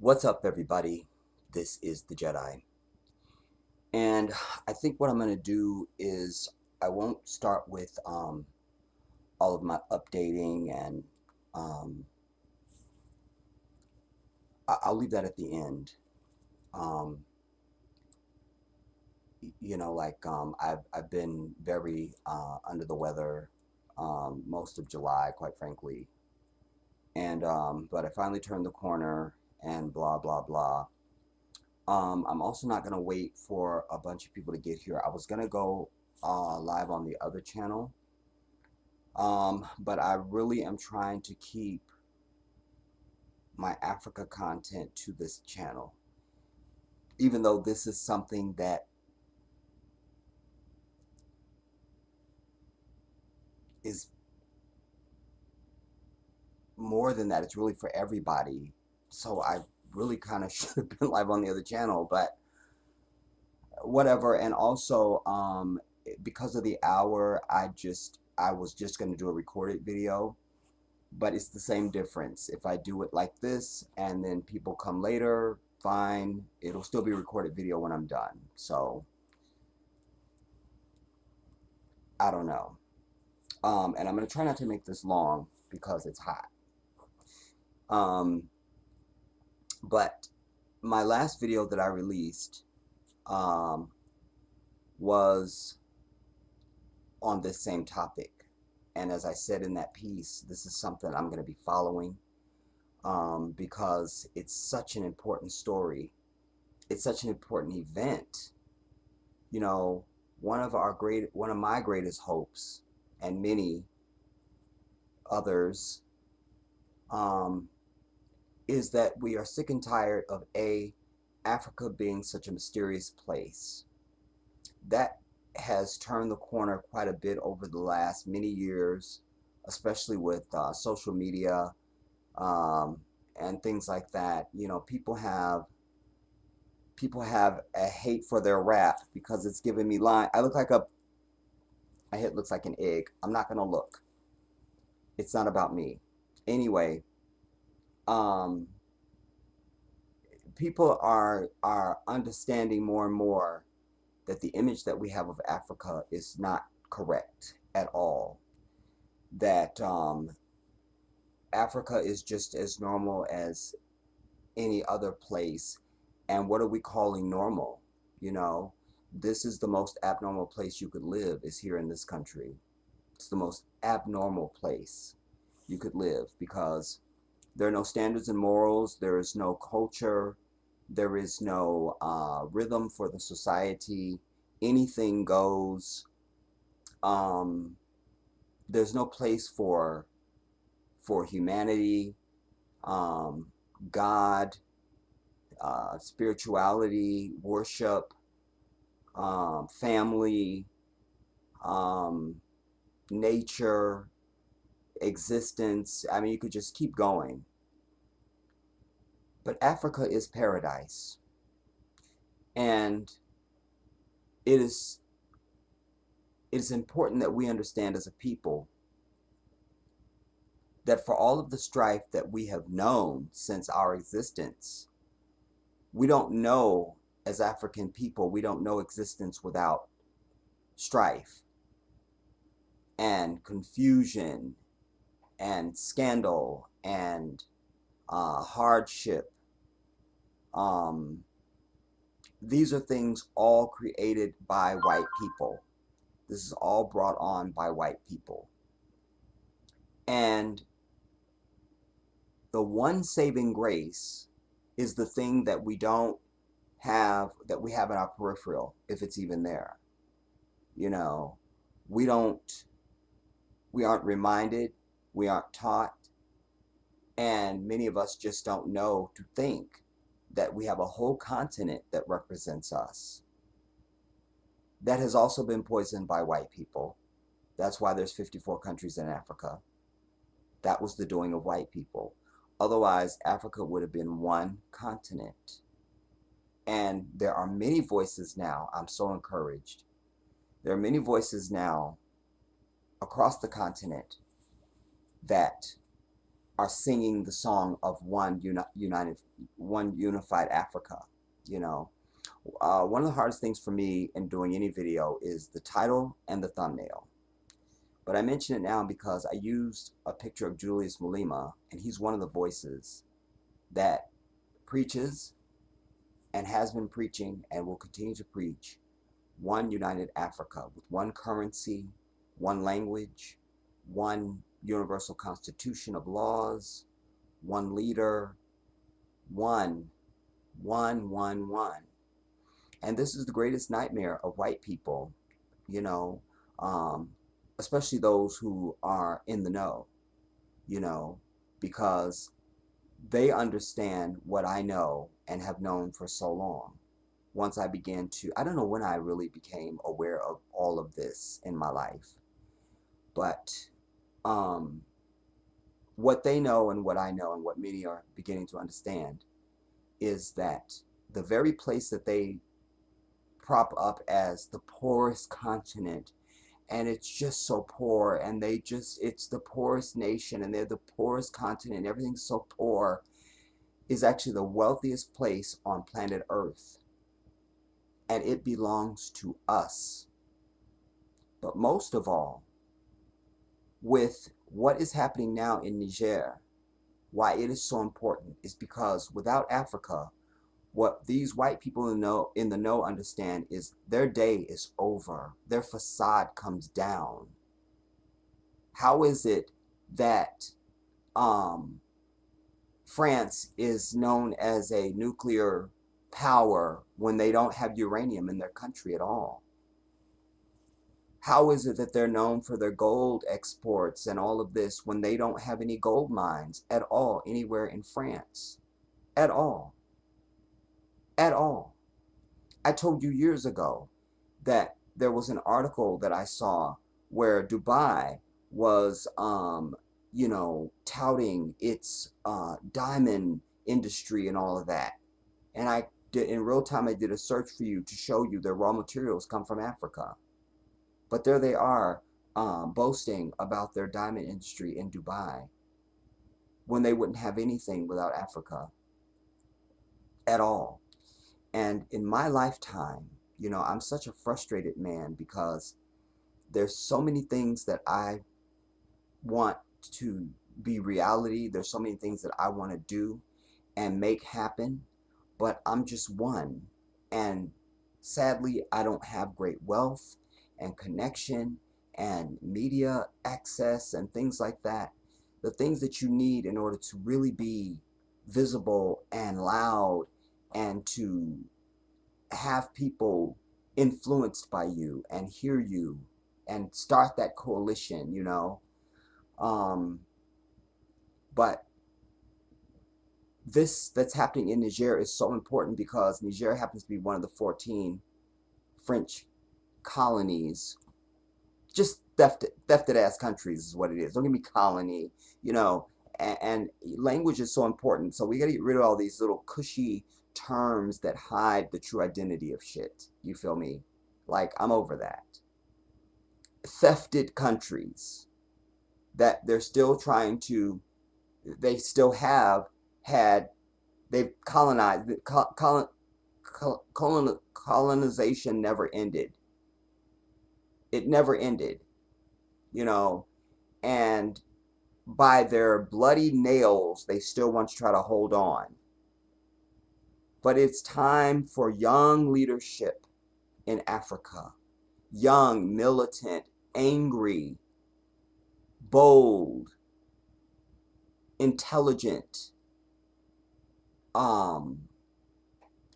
What's up, everybody? This is the Jedi. And I think what I'm going to do is I won't start with all of my updating, and um, I'll leave that at the end. Um, I've been very under the weather most of July, quite frankly. And but I finally turned the corner and blah, blah, blah. I'm also not going to wait for a bunch of people to get here. I was going to go live on the other channel, but I really am trying to keep my Africa content to this channel, even though this is something that is more than that. It's really for everybody. So I really kind of should have been live on the other channel, but whatever. And also, because of the hour, I was just going to do a recorded video, but it's the same difference. If I do it like this and then people come later, fine, it'll still be a recorded video when I'm done. So I don't know. And I'm going to try not to make this long because it's hot. Um, but my last video that I released um, was on this same topic. And as I said in that piece, this is something I'm going to be following because it's such an important story. It's such an important event. You know, one of my greatest hopes, and many others, um, is that we are sick and tired of Africa being such a mysterious place. That has turned the corner quite a bit over the last many years, especially with social media um, and things like that. You know, people have a hate for their rap because it's giving me line. I look like my head looks like an egg. I'm not gonna look. It's not about me. Anyway, um, people are understanding more and more that the image that we have of Africa is not correct at all. That Africa is just as normal as any other place. And what are we calling normal? You know, this is the most abnormal place you could live, is here in this country. It's the most abnormal place you could live because there are no standards and morals. There is no culture. There is no rhythm for the society. Anything goes. Um, there's no place for humanity, um, God, spirituality, worship, family, um, nature, existence. I mean, you could just keep going. But Africa is paradise. And it is it is important that we understand as a people that for all of the strife that we have known since our existence, we don't know, as African people, we don't know existence without strife and confusion and scandal and hardship. Um, these are things all created by white people. This is all brought on by white people. And the one saving grace is the thing that we don't have, that we have in our peripheral, if it's even there. You know, we aren't reminded, we aren't taught, and many of us just don't know to think that we have a whole continent that represents us that has also been poisoned by white people. That's why there's 54 countries in Africa. That was the doing of white people. Otherwise, Africa would have been one continent. And there are many voices now. I'm so encouraged. There are many voices now across the continent that are singing the song of one unified Africa. You know, one of the hardest things for me in doing any video is the title and the thumbnail. But I mention it now because I used a picture of Julius Malema, and he's one of the voices that preaches and has been preaching and will continue to preach one united Africa with one currency, one language, one universal constitution of laws, one leader, one. And this is the greatest nightmare of white people, you know, especially those who are in the know, you know, because they understand what I know and have known for so long. Once I began to, I don't know when I really became aware of all of this in my life, but what they know and what I know and what many are beginning to understand is that the very place that they prop up as the poorest continent, and it's just so poor, and it's the poorest nation, and they're the poorest continent, everything's so poor, is actually the wealthiest place on planet Earth. And it belongs to us. But most of all, with what is happening now in Niger, why it is so important is because without Africa, what these white people in the know understand is their day is over. Their facade comes down. How is it that France is known as a nuclear power when they don't have uranium in their country at all? How is it that they're known for their gold exports and all of this when they don't have any gold mines at all anywhere in France? At all. At all. I told you years ago that there was an article that I saw where Dubai was, you know, touting its diamond industry and all of that. And I did, in real time, I did a search for you to show you their raw materials come from Africa. But there they are boasting about their diamond industry in Dubai when they wouldn't have anything without Africa at all. And in my lifetime, you know, I'm such a frustrated man because there's so many things that I want to be reality. There's so many things that I want to do and make happen, but I'm just one. And sadly, I don't have great wealth and connection and media access and things like that. The things that you need in order to really be visible and loud and to have people influenced by you and hear you and start that coalition, you know. But this that's happening in Niger is so important because Niger happens to be one of the 14 French colonies. Just thefted ass countries is what it is. Don't give me colony, you know. And language is so important. So we got to get rid of all these little cushy terms that hide the true identity of shit. You feel me? Like, I'm over that. Thefted countries that they're still trying to, they still have had, they've colonized, colonization never ended. It never ended, you know, and by their bloody nails, they still want to try to hold on. But it's time for young leadership in Africa young, militant, angry, bold, intelligent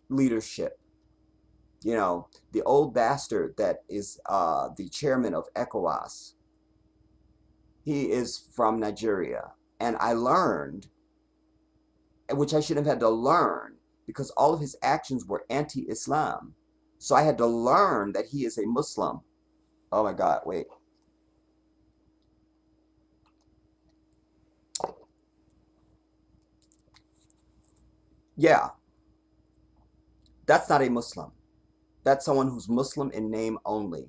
leadership. You know, the old bastard that is the chairman of ECOWAS, he is from Nigeria. And I learned, which I shouldn't have had to learn, because all of his actions were anti-Islam. So I had to learn that he is a Muslim. Oh my God, wait. Yeah, that's not a Muslim. That's someone who's Muslim in name only.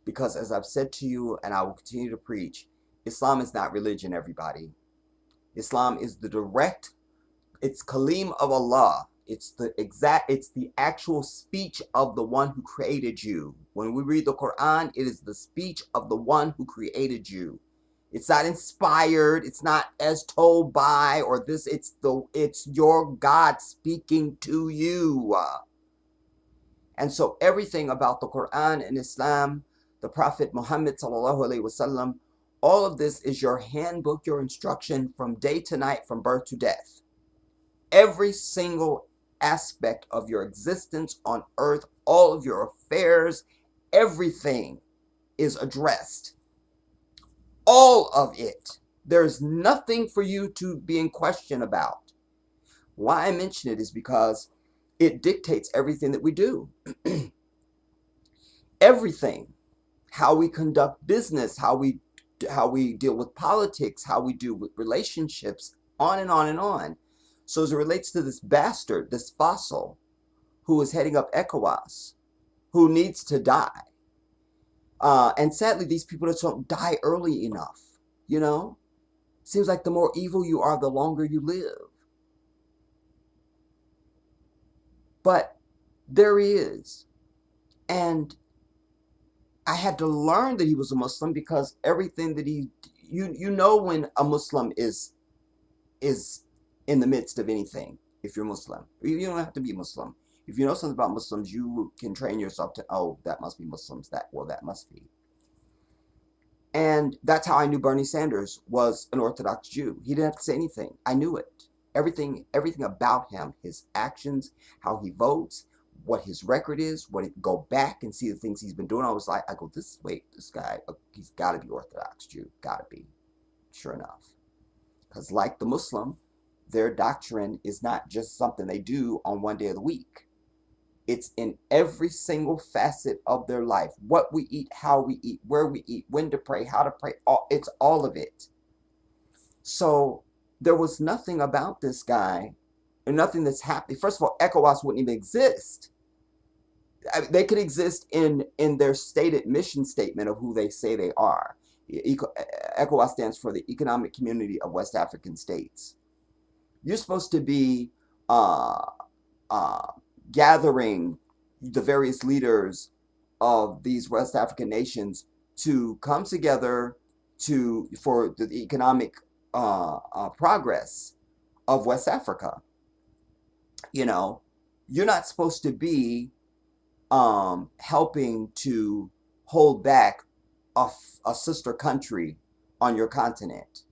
Because as I've said to you, and I will continue to preach, Islam is not religion, everybody. Islam is the direct, it's Kalim of Allah. It's the actual speech of the one who created you. When we read the Quran, it is the speech of the one who created you. It's not inspired, it's not as told by or this, it's your God speaking to you. And so everything about the Quran and Islam, the Prophet Muhammad sallallahu alaihi wasallam, all of this is your handbook, your instruction from day to night, from birth to death. Every single aspect of your existence on earth, all of your affairs, everything is addressed. All of it. There's nothing for you to be in question about. Why I mention it is because it dictates everything that we do. Everything. How we conduct business, how we deal with politics, how we deal with relationships, on and on and on. So as it relates to this bastard, this fossil, who is heading up ECOWAS, who needs to die. And sadly, these people just don't die early enough, you know? Seems like the more evil you are, the longer you live. But there he is. And I had to learn that he was a Muslim because everything that you know when a Muslim is in the midst of anything, if you're Muslim. You don't have to be Muslim. If you know something about Muslims, you can train yourself to, oh, that must be Muslims. That must be. And that's how I knew Bernie Sanders was an Orthodox Jew. He didn't have to say anything. I knew it. Everything about him, his actions, how he votes, what his record is, go back and see the things he's been doing. I was like, this guy, he's got to be Orthodox Jew. Got to be. Sure enough. Because like the Muslim, their doctrine is not just something they do on one day of the week. It's in every single facet of their life. What we eat, how we eat, where we eat, when to pray, how to pray. It's all of it. So there was nothing about this guy and nothing that's happening. First of all, ECOWAS wouldn't even exist. I mean, they could exist in their stated mission statement of who they say they are. ECOWAS stands for the Economic Community of West African States. You're supposed to be gathering the various leaders of these West African nations to come together for the economic progress of West Africa. You know, you're not supposed to be helping to hold back a sister country on your continent.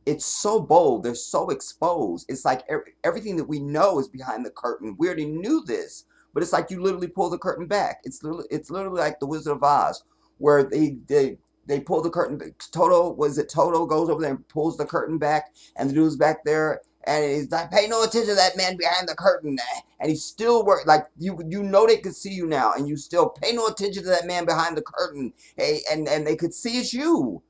It's so bold. They're so exposed. It's like everything that we know is behind the curtain. We already knew this, but it's like you literally pull the curtain back. It's literally like the Wizard of Oz, where they pull the curtain. Toto goes over there and pulls the curtain back, and the dude's back there, and he's like, "Pay no attention to that man behind the curtain," and he's still like you know they could see you now, and you still pay no attention to that man behind the curtain, hey, and they could see it's you.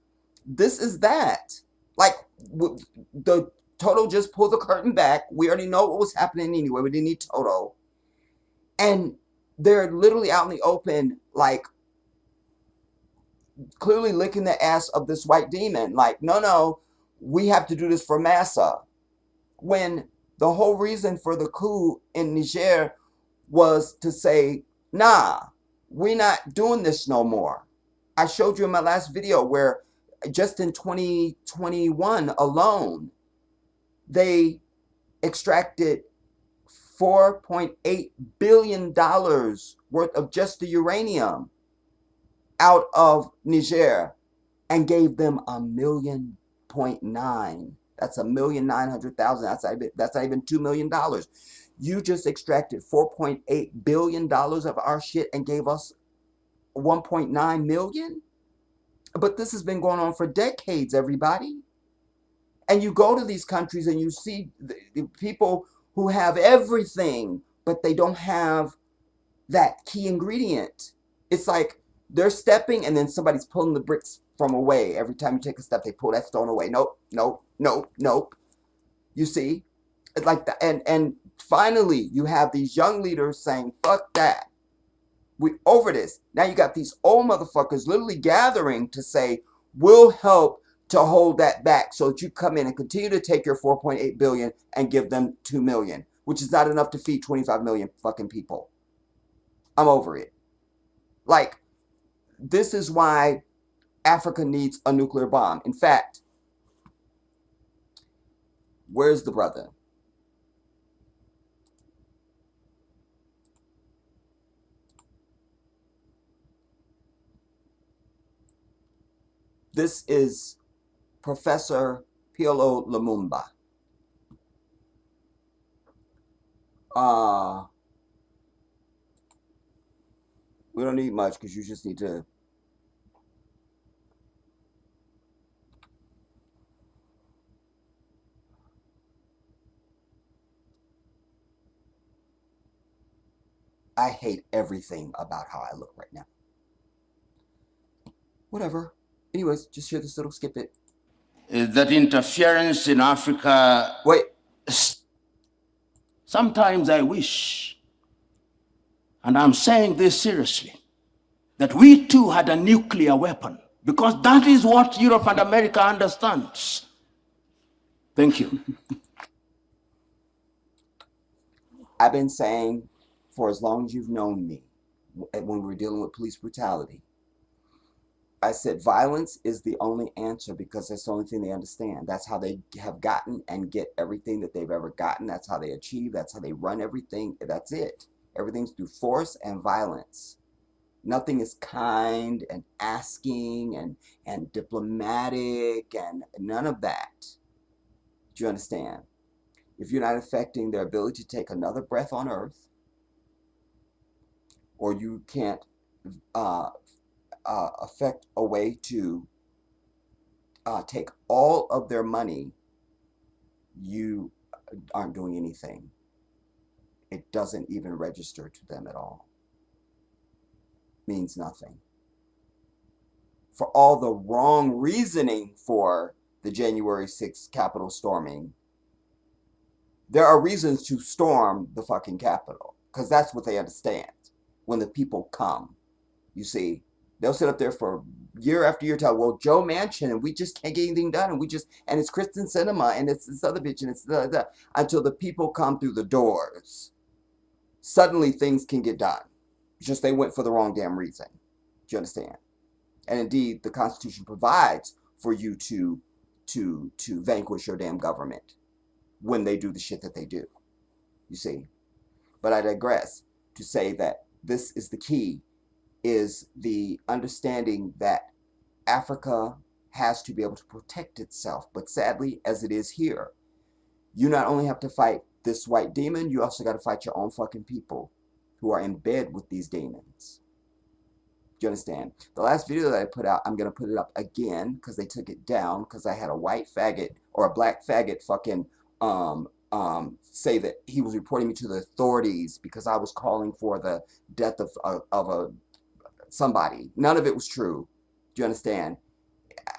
This is that. Like, the Toto just pulled the curtain back. We already know what was happening anyway. We didn't need Toto. And they're literally out in the open, like, clearly licking the ass of this white demon. Like, no, we have to do this for Massa. When the whole reason for the coup in Niger was to say, nah, we're not doing this no more. I showed you in my last video where just in 2021 alone, they extracted $4.8 billion worth of just the uranium. out of Niger and gave them $1.9 million. That's $1,900,000. That's not even $2 million. You just extracted $4.8 billion of our shit and gave us 1.9 million. But this has been going on for decades, everybody. And you go to these countries and you see the people who have everything, but they don't have that key ingredient. It's like they're stepping and then somebody's pulling the bricks from away. Every time you take a step, they pull that stone away. Nope, nope, nope, nope. You see? It's like that. And finally, you have these young leaders saying, fuck that. We over this. Now you got these old motherfuckers literally gathering to say, we'll help to hold that back so that you come in and continue to take your 4.8 billion and give them 2 million, which is not enough to feed 25 million fucking people. I'm over it. Like, this is why Africa needs a nuclear bomb. In fact, where's the brother? This is Professor Pilo Lumumba. We don't need much because you just need to. I hate everything about how I look right now. Whatever. Anyways, just share this little skip it. That interference in Africa. Wait. Sometimes I wish, and I'm saying this seriously, that we too had a nuclear weapon, because that is what Europe and America understands. Thank you. I've been saying for as long as you've known me, when we were dealing with police brutality, I said violence is the only answer because that's the only thing they understand. That's how they have gotten and get everything that they've ever gotten. That's how they achieve. That's how they run everything. That's it. Everything's through force and violence. Nothing is kind and asking and diplomatic and none of that. Do you understand? If you're not affecting their ability to take another breath on earth, or you can't affect a way to take all of their money, you aren't doing anything. It doesn't even register to them at all. Means nothing. For all the wrong reasoning for the January 6th Capitol storming, there are reasons to storm the fucking Capitol, because that's what they understand. When the people come, you see, they'll sit up there for year after year telling, well, Joe Manchin, and we just can't get anything done, and it's Kristen Cinema, and it's this other bitch, and it's until the people come through the doors. Suddenly things can get done. Just they went for the wrong damn reason. Do you understand? And indeed, the Constitution provides for you to vanquish your damn government when they do the shit that they do. You see? But I digress to say that this is the key, is the understanding that Africa has to be able to protect itself. But sadly, as it is here, you not only have to fight this white demon, you also got to fight your own fucking people who are in bed with these demons. Do you understand? The last video that I put out, I'm going to put it up again because they took it down because I had a white faggot or a black faggot fucking say that he was reporting me to the authorities because I was calling for the death of somebody. None of it was true. Do you understand?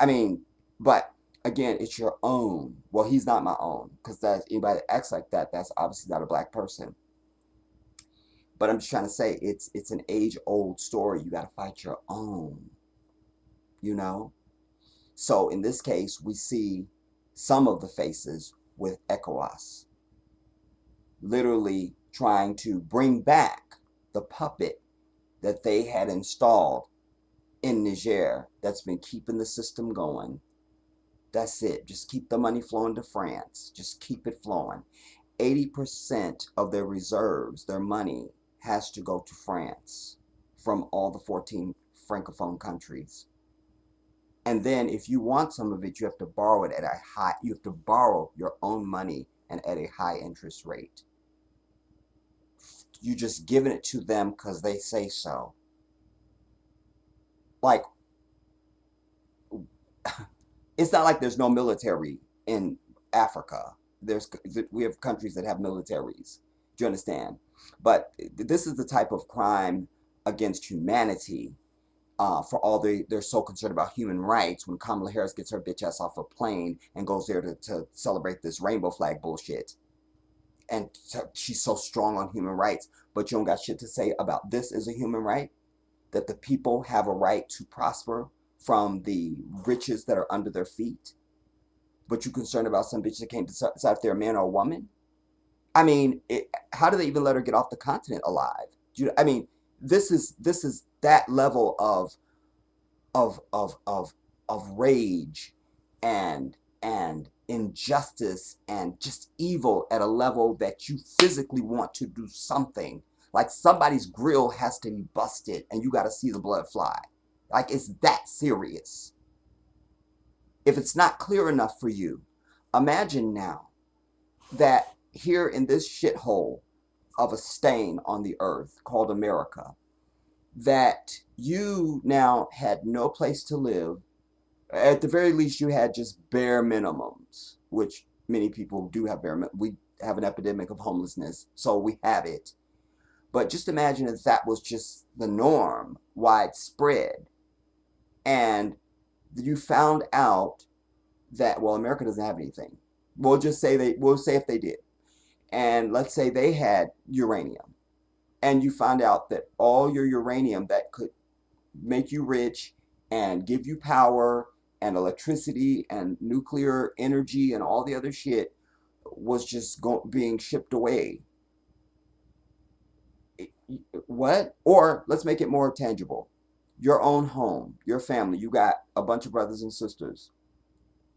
I mean, but again, it's your own. Well, he's not my own, because that's anybody that acts like that, that's obviously not a black person. But I'm just trying to say it's an age-old story. You got to fight your own. You know? So in this case, we see some of the faces with ECOWAS literally trying to bring back the puppet that they had installed in Niger that's been keeping the system going. That's it. Just keep the money flowing to France. Just keep it flowing. 80% of their reserves, their money, has to go to France from all the 14 francophone countries. And then if you want some of it, you have to borrow it at a high, you have to borrow your own money and at a high interest rate. You just giving it to them because they say so. Like, it's not like there's no military in Africa. We have countries that have militaries. Do you understand? But this is the type of crime against humanity. For all they're so concerned about human rights when Kamala Harris gets her bitch ass off a plane and goes there to celebrate this rainbow flag bullshit. And she's so strong on human rights, but you don't got shit to say about this as a human right, that the people have a right to prosper from the riches that are under their feet. But you're concerned about some bitch that can't decide if they're a man or a woman. I mean, how do they even let her get off the continent alive? I mean, this is that level of of of of rage and injustice and just evil at a level that you physically want to do something. Like somebody's grill has to be busted and you got to see the blood fly. Like it's that serious. If it's not clear enough for you, imagine now that here in this shithole of a stain on the earth called America, that you now had no place to live. At the very least, you had just bare minimums, which many people do have we have an epidemic of homelessness, so we have it. But just imagine if that was just the norm, widespread, and you found out that, well, America doesn't have anything. We'll say if they did. And let's say they had uranium. And you find out that all your uranium that could make you rich and give you power and electricity and nuclear energy and all the other shit was just being shipped away. What? Or let's make it more tangible. Your own home, your family, you got a bunch of brothers and sisters.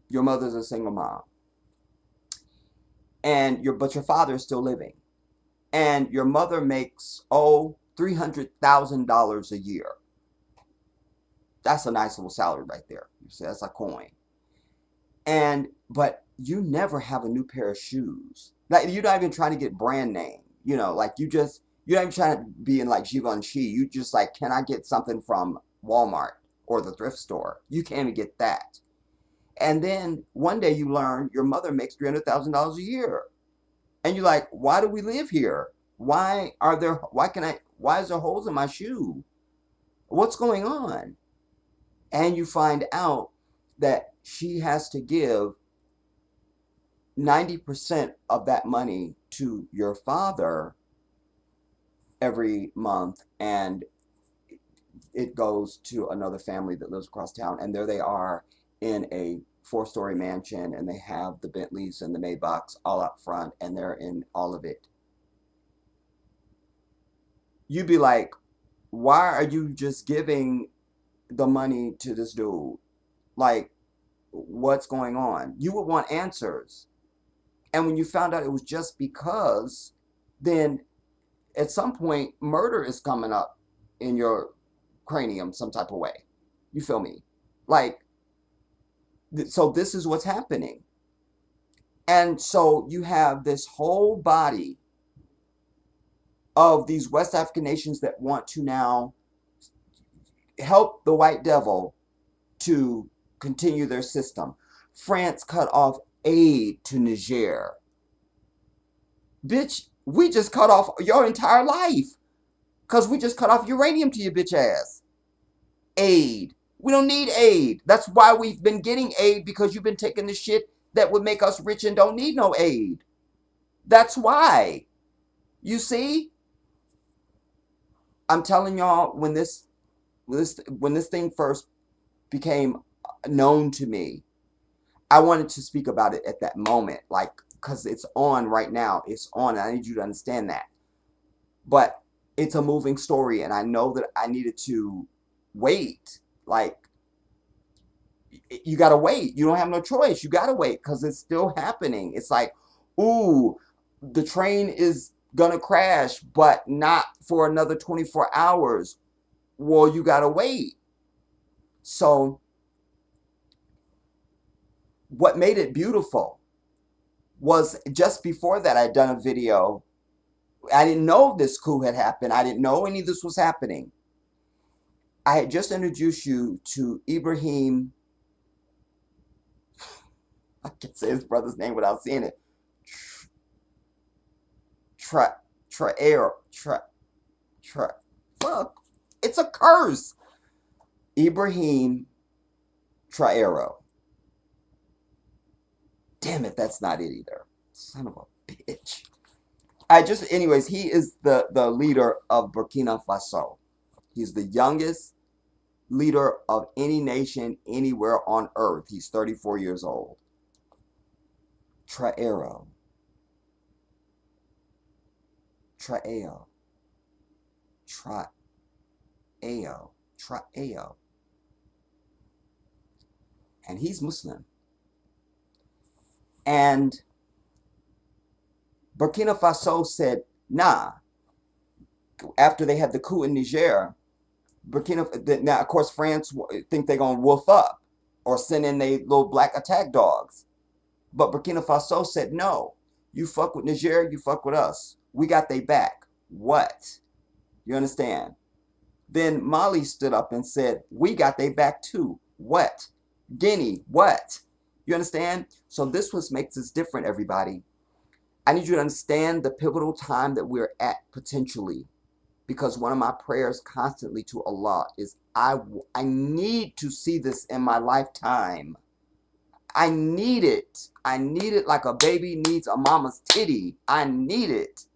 Your mother's a single mom. But your father is still living. And your mother makes, $300,000 a year. That's a nice little salary right there. You see, that's a coin. But you never have a new pair of shoes. Like you're not even trying to get brand name. Like you're not even trying to be in like Givenchy. You just like, can I get something from Walmart or the thrift store? You can't even get that. And then one day you learn your mother makes $300,000 a year. And you're like, why do we live here? Why is there holes in my shoe? What's going on? And you find out that she has to give 90% of that money to your father every month, and it goes to another family that lives across town, and there they are in a 4-story mansion, and they have the Bentleys and the Maybachs all up front, and they're in all of it. You'd be like, why are you just giving the money to this dude? Like, what's going on? You would want answers. And when you found out it was just because, then at some point, murder is coming up in your cranium some type of way. You feel me? Like, so this is what's happening. And so you have this whole body of these West African nations that want to now help the white devil to continue their system. France cut off aid to Niger. Bitch, we just cut off your entire life because we just cut off uranium to your bitch ass. Aid. We don't need aid. That's why we've been getting aid, because you've been taking the shit that would make us rich and don't need no aid. That's why. You see? I'm telling y'all, when this thing first became known to me, I wanted to speak about it at that moment, like, because it's on right now. It's on, and I need you to understand that. But it's a moving story, and I know that I needed to wait. Like, you gotta wait. You don't have no choice. You gotta wait, because it's still happening. It's like, ooh, the train is gonna crash, but not for another 24 hours. Well, you gotta wait. So what made it beautiful was just before that I'd done a video. I didn't know this coup had happened. I didn't know any of this was happening. I had just introduced you to Ibrahim. I can say his brother's name without seeing it. Tra, Traer, tra, tra, fuck. It's a curse. Ibrahim Traero. Damn it, that's not it either. Son of a bitch. Anyways, he is the leader of Burkina Faso. He's the youngest leader of any nation anywhere on earth. He's 34 years old. Traero. Traeo. Traeo. Traeo. And he's Muslim. And Burkina Faso said, nah. After they had the coup in Niger, now of course France think they're gonna woof up or send in their little black attack dogs. But Burkina Faso said, no, you fuck with Niger, you fuck with us. We got they back. What? You understand? Then Mali stood up and said, we got they back too. What? Guinea, what? You understand? So this was makes us different, everybody. I need you to understand the pivotal time that we're at potentially. Because one of my prayers constantly to Allah is I need to see this in my lifetime. I need it. I need it like a baby needs a mama's titty. I need it.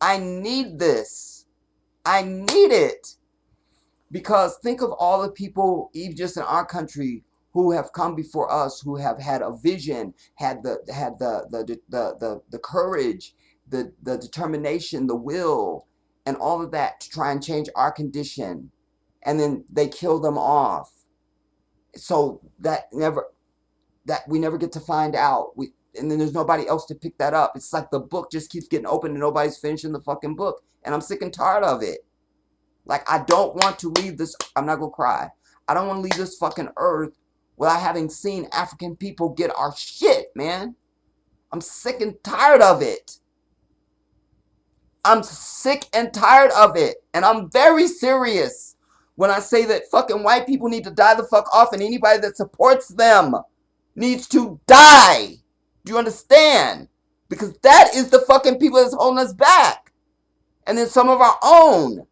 I need this. I need it. Because think of all the people, even just in our country, who have come before us, who have had a vision, had the courage, the determination, the will, and all of that to try and change our condition. And then they kill them off. So we never get to find out. And then there's nobody else to pick that up. It's like the book just keeps getting open and nobody's finishing the fucking book. And I'm sick and tired of it. Like, I don't want to leave this. I'm not going to cry. I don't want to leave this fucking earth without having seen African people get our shit, man. I'm sick and tired of it. I'm sick and tired of it. And I'm very serious when I say that fucking white people need to die the fuck off and anybody that supports them needs to die. Do you understand? Because that is the fucking people that's holding us back. And then some of our own.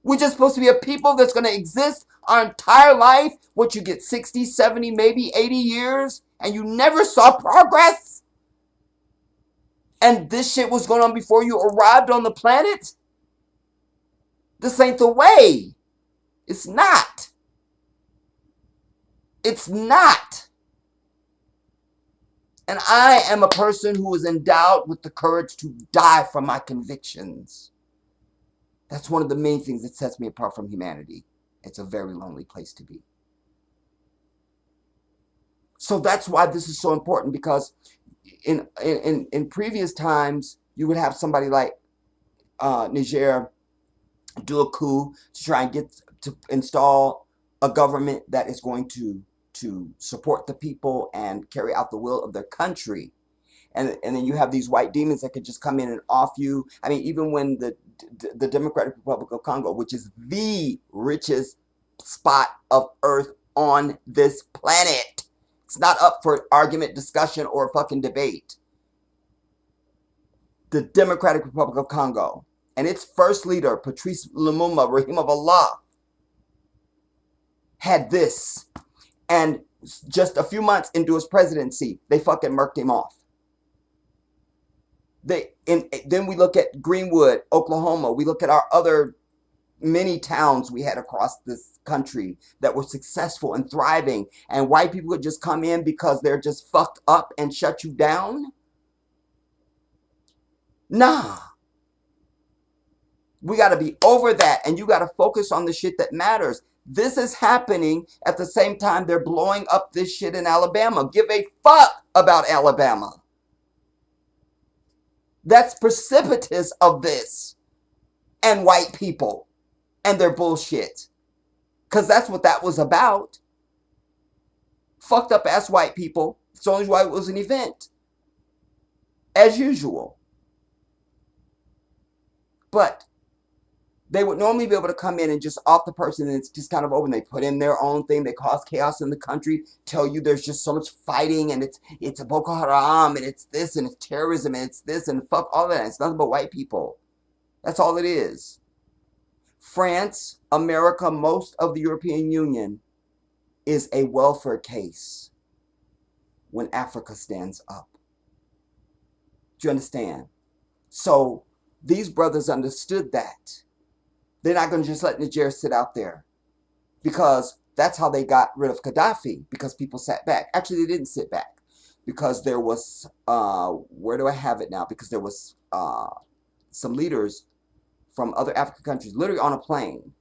We're just supposed to be a people that's going to exist our entire life. What, you get 60, 70, maybe 80 years and you never saw progress? And this shit was going on before you arrived on the planet? This ain't the way. It's not. It's not. And I am a person who is endowed with the courage to die for my convictions. That's one of the main things that sets me apart from humanity. It's a very lonely place to be. So that's why this is so important, because in previous times, you would have somebody like Niger do a coup to try and get to install a government that is going to support the people and carry out the will of their country. And then you have these white demons that could just come in and off you. I mean, even when the Democratic Republic of Congo, which is the richest spot of earth on this planet, it's not up for argument, discussion, or fucking debate. The Democratic Republic of Congo and its first leader, Patrice Lumumba, Rahim of Allah, had this. And just a few months into his presidency, they fucking murked him off. Then we look at Greenwood, Oklahoma. We look at our other many towns we had across this country that were successful and thriving. And white people would just come in because they're just fucked up and shut you down? Nah. We got to be over that. And you got to focus on the shit that matters. This is happening at the same time they're blowing up this shit in Alabama. Give a fuck about Alabama. That's precipitous of this and white people and their bullshit. Because that's what that was about. Fucked up ass white people. It's only why it was an event. As usual. But they would normally be able to come in and just off the person, and it's just kind of open. They put in their own thing. They cause chaos in the country. Tell you there's just so much fighting, and it's a Boko Haram, and it's this, and it's terrorism, and it's this, and fuck all that. It's nothing but white people. That's all it is. France, America, most of the European Union is a welfare case when Africa stands up. Do you understand? So these brothers understood that. They're not going to just let Niger sit out there, because that's how they got rid of Gaddafi, because people sat back. Actually, they didn't sit back, because there was, where do I have it now? Because there was some leaders from other African countries literally on a plane,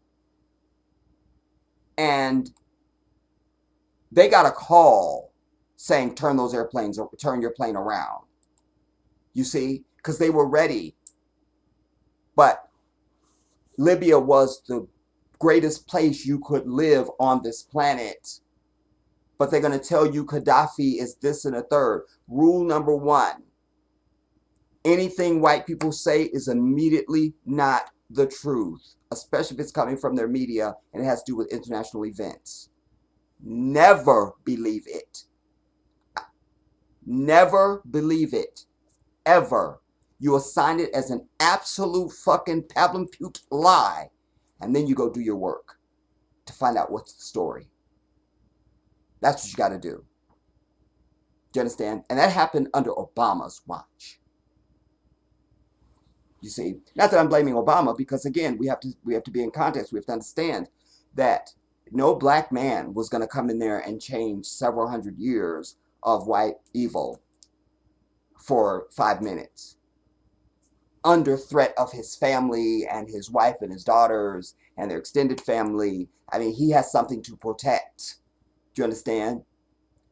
and they got a call saying, turn those airplanes, or turn your plane around. You see? Because they were ready. But Libya was the greatest place you could live on this planet. But they're going to tell you Gaddafi is this and a third. Rule number one: anything white people say is immediately not the truth, especially if it's coming from their media and it has to do with international events. Never believe it. Never believe it. Ever. You assign it as an absolute fucking pablum pute lie, and then you go do your work to find out what's the story. That's what you got to do. Do you understand? And that happened under Obama's watch. You see, not that I'm blaming Obama, because again, we have to be in context. We have to understand that no black man was going to come in there and change several hundred years of white evil for 5 minutes, under threat of his family and his wife and his daughters and their extended family. I mean, he has something to protect. Do you understand?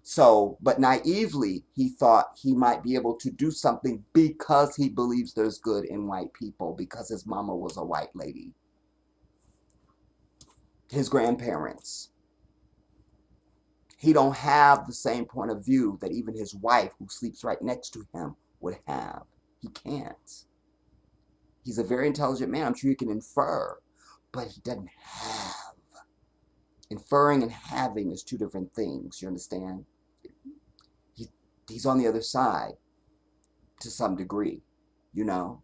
So, but naively, he thought he might be able to do something because he believes there's good in white people, because his mama was a white lady. His grandparents. He don't have the same point of view that even his wife, who sleeps right next to him, would have. He can't. He's a very intelligent man. I'm sure he can infer, but he doesn't have. Inferring and having is two different things. You understand? He's on the other side to some degree, you know?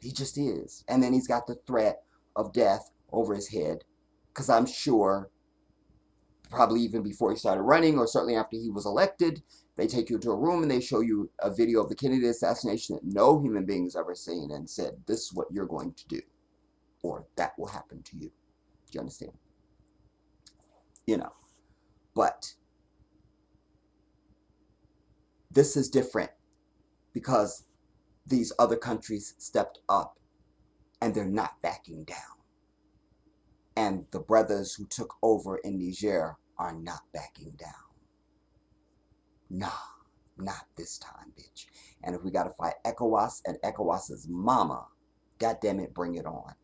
He just is. And then he's got the threat of death over his head, because I'm sure probably even before he started running, or certainly after he was elected, they take you to a room and they show you a video of the Kennedy assassination that no human being has ever seen, and said, this is what you're going to do, or that will happen to you. Do you understand? You know, but this is different, because these other countries stepped up and they're not backing down. And the brothers who took over in Niger are not backing down. Nah, not this time, bitch. And if we got to fight ECOWAS and ECOWAS's mama, goddamn it, bring it on.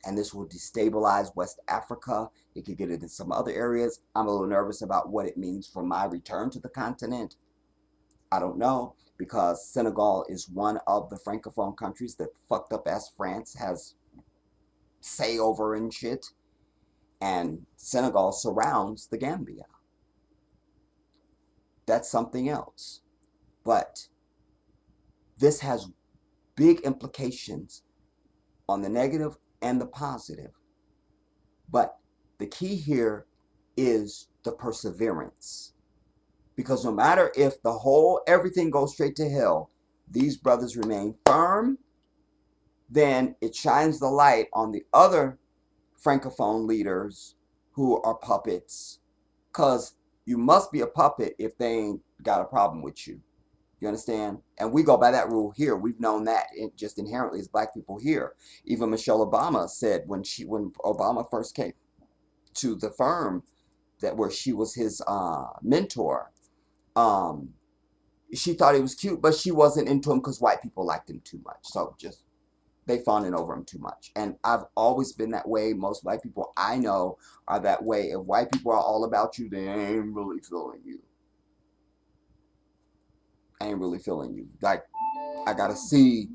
And this will destabilize West Africa. It could get into some other areas. I'm a little nervous about what it means for my return to the continent. I don't know, because Senegal is one of the Francophone countries that fucked up ass France has say over and shit. And Senegal surrounds the Gambia. That's something else. But this has big implications on the negative and the positive. But the key here is the perseverance. Because no matter if everything goes straight to hell, these brothers remain firm, then it shines the light on the other Francophone leaders who are puppets. Because you must be a puppet if they ain't got a problem with you. You understand? And we go by that rule here. We've known that just inherently as black people here. Even Michelle Obama said when Obama first came to the firm where she was his mentor, she thought he was cute, but she wasn't into him because white people liked him too much. So just They fawning over them too much. And I've always been that way. Most white people I know are that way. If white people are all about you, they ain't really feeling you. I ain't really feeling you. Like, I gotta see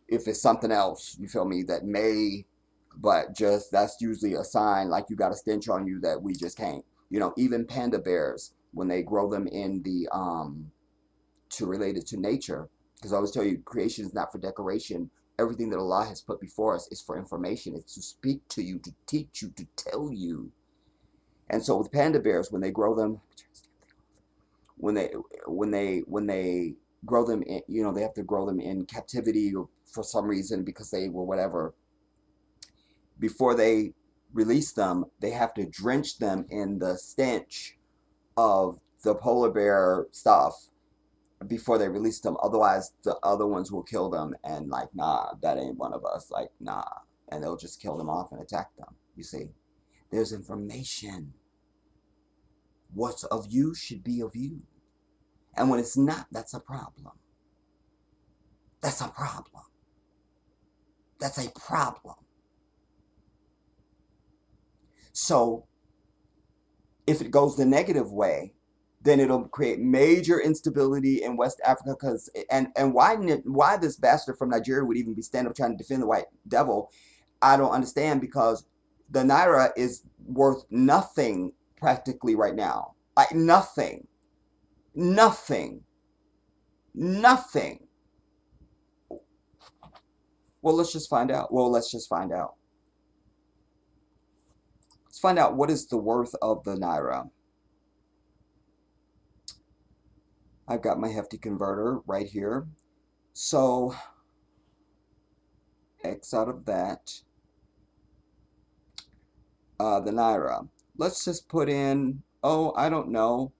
if it's something else, you feel me, that may, but just that's usually a sign like you got a stench on you that we just can't. You know, even panda bears, when they grow them in the, to relate it to nature, because I always tell you, creation is not for decoration. Everything that Allah has put before us is for information. It's to speak to you, to teach you, to tell you. And so with panda bears, when they grow them, when they when they grow them in, you know, they have to grow them in captivity or for some reason because they were whatever. Before they release them, they have to drench them in the stench of the polar bear stuff before they release them. Otherwise, the other ones will kill them and like, nah, that ain't one of us. Like, nah, and they'll just kill them off and attack them. You see, there's information. What's of you should be of you. And when it's not, that's a problem. That's a problem. That's a problem. So if it goes the negative way, then it'll create major instability in West Africa. Because and why this bastard from Nigeria would even be stand up trying to defend the white devil, I don't understand. Because the naira is worth nothing practically right now, like nothing, nothing, nothing. Well, let's just find out. Let's find out. Let's find out what is the worth of the naira. I've got my hefty converter right here. So X out of that. The naira. Let's just put in, oh, I don't know,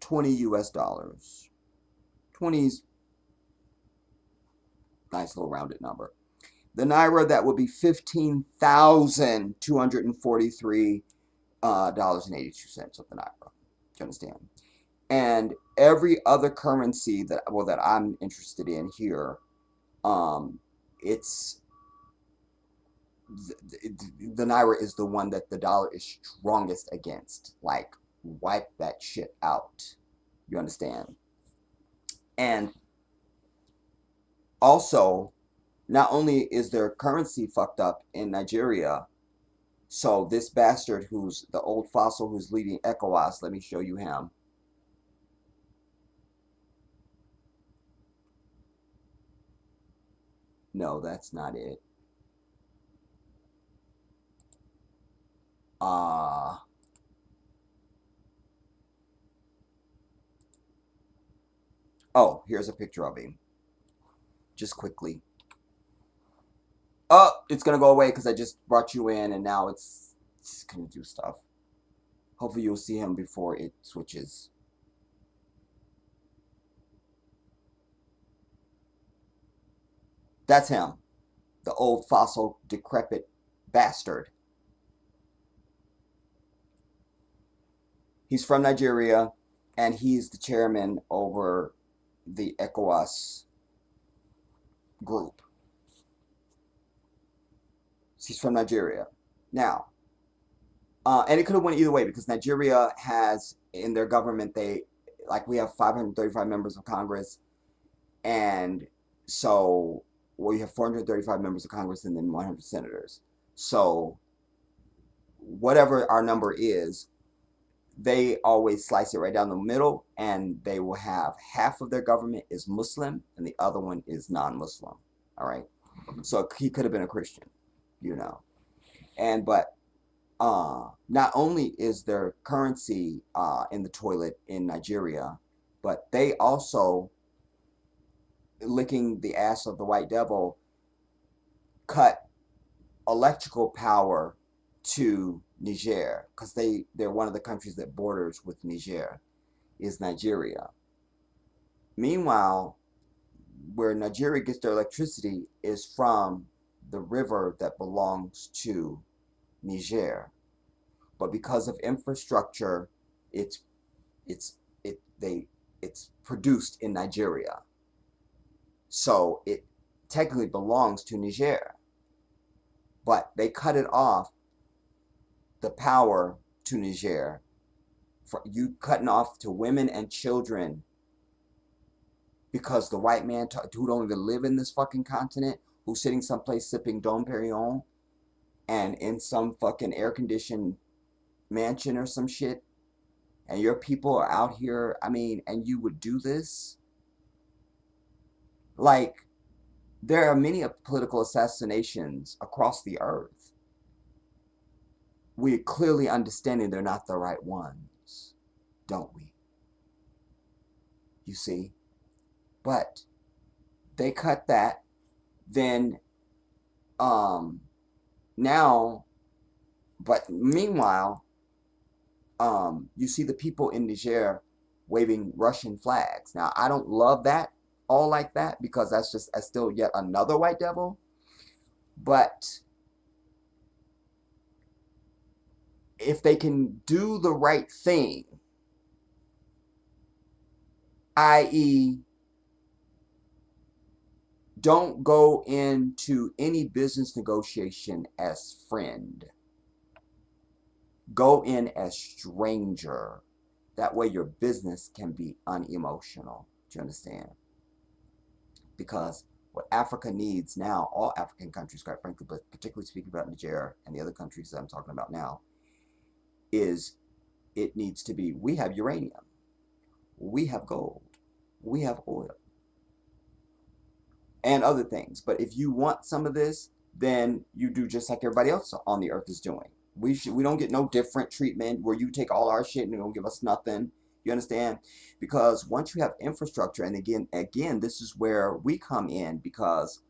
20 US dollars. 20's nice little rounded number. The naira, that would be $15,243 dollars and 82 cents of the naira. Do you understand? And every other currency that I'm interested in here, it's the naira is the one that the dollar is strongest against. Like, wipe that shit out. You understand? And also, not only is their currency fucked up in Nigeria, so this bastard who's the old fossil who's leading ECOWAS, let me show you him. No, that's not it. Oh, here's a picture of him. Just quickly. Oh, it's gonna go away because I just brought you in and now it's gonna do stuff. Hopefully you'll see him before it switches. That's him. The old fossil decrepit bastard. He's from Nigeria and he's the chairman over the ECOWAS group. He's from Nigeria. Now, and it could have went either way because Nigeria has in their government, we have 535 members of Congress, and so you have 435 members of Congress and then 100 senators. So whatever our number is, they always slice it right down the middle, and they will have half of their government is Muslim and the other one is non-Muslim. All right, so he could have been a Christian, you know. And but not only is their currency in the toilet in Nigeria, but they also, licking the ass of the white devil, cut electrical power to Niger, because they're one of the countries that borders with Niger, is Nigeria. Meanwhile, where Nigeria gets their electricity is from the river that belongs to Niger. But because of infrastructure, it's produced in Nigeria. So it technically belongs to Niger, but they cut it off, the power to Niger, for you cutting off to women and children because the white man who don't even live in this fucking continent, who's sitting someplace sipping Dom Perignon and in some fucking air conditioned mansion or some shit, and your people are out here, I mean, and you would do this? Like, there are many political assassinations across the earth. We're clearly understanding they're not the right ones, don't we? You see? But they cut that. Then, um, now, but meanwhile, you see the people in Niger waving Russian flags. Now, I don't love that all like that because that's still yet another white devil. But if they can do the right thing, i.e., don't go into any business negotiation as friend, go in as stranger. That way your business can be unemotional. Do you understand? Because what Africa needs now, all African countries, quite frankly, but particularly speaking about Niger and the other countries that I'm talking about now, is it needs to be, we have uranium, we have gold, we have oil, and other things. But if you want some of this, then you do just like everybody else on the earth is doing. We don't get no different treatment where you take all our shit and you don't give us nothing. You understand? Because once you have infrastructure, and again, this is where we come in, because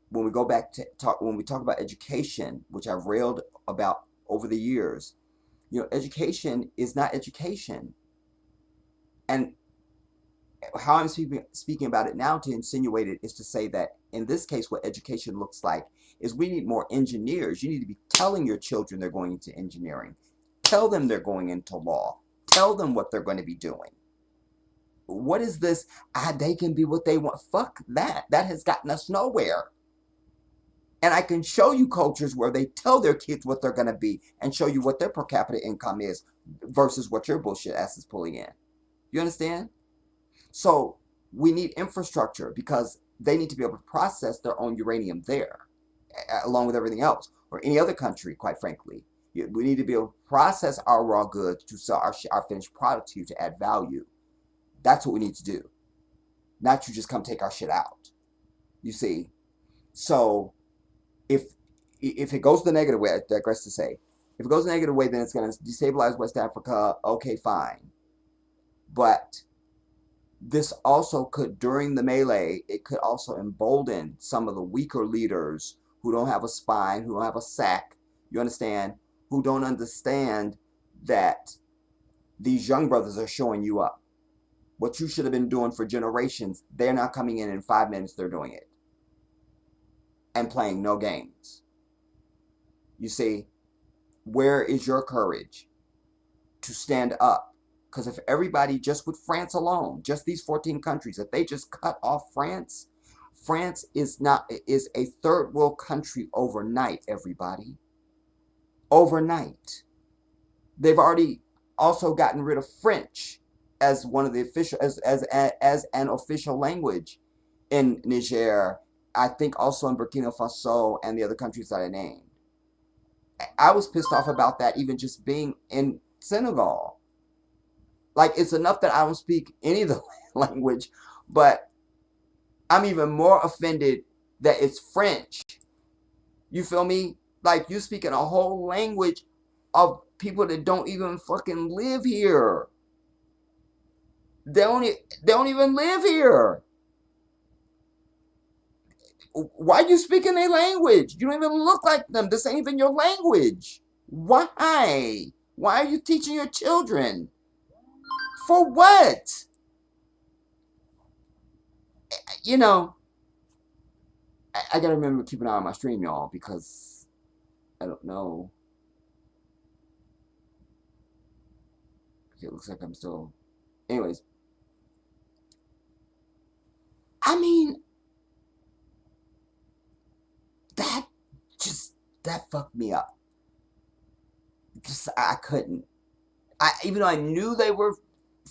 when we go back to when we talk about education, which I've railed about over the years, education is not education. And how I'm speaking about it now to insinuate it is to say that in this case, what education looks like is we need more engineers. You need to be telling your children they're going into engineering. Tell them they're going into law. Tell them what they're going to be doing. What is this? They can be what they want. Fuck that. That has gotten us nowhere. And I can show you cultures where they tell their kids what they're going to be and show you what their per capita income is versus what your bullshit ass is pulling in. You understand? So we need infrastructure because they need to be able to process their own uranium there, along with everything else, or any other country, quite frankly. We need to be able to process our raw goods to sell our finished product to you to add value. That's what we need to do. Not you just come take our shit out. You see? So if it goes the negative way, I digress to say, if it goes the negative way, then it's going to destabilize West Africa. Okay, fine. But this also could, during the melee, it could also embolden some of the weaker leaders who don't have a spine, who don't have a sack, you understand, who don't understand that these young brothers are showing you up. What you should have been doing for generations, they're not coming in 5 minutes, they're doing it. And playing no games. You see, where is your courage to stand up? Because if everybody, just with France alone, just these 14 countries, if they just cut off France, France is a third world country overnight, everybody. Overnight. They've already also gotten rid of French as one of the official as an official language in Niger. I think also in Burkina Faso and the other countries that I named. I was pissed off about that even just being in Senegal. Like, it's enough that I don't speak any of the language, but I'm even more offended that it's French. You feel me? Like, you speaking a whole language of people that don't even fucking live here. They don't even live here. Why are you speaking their language? You don't even look like them. This ain't even your language. Why? Why are you teaching your children? For what? You know, I gotta remember to keep an eye on my stream, y'all, because I don't know. It looks like I'm still. Anyways, I mean, that just, that fucked me up. Just, I couldn't. Even though I knew they were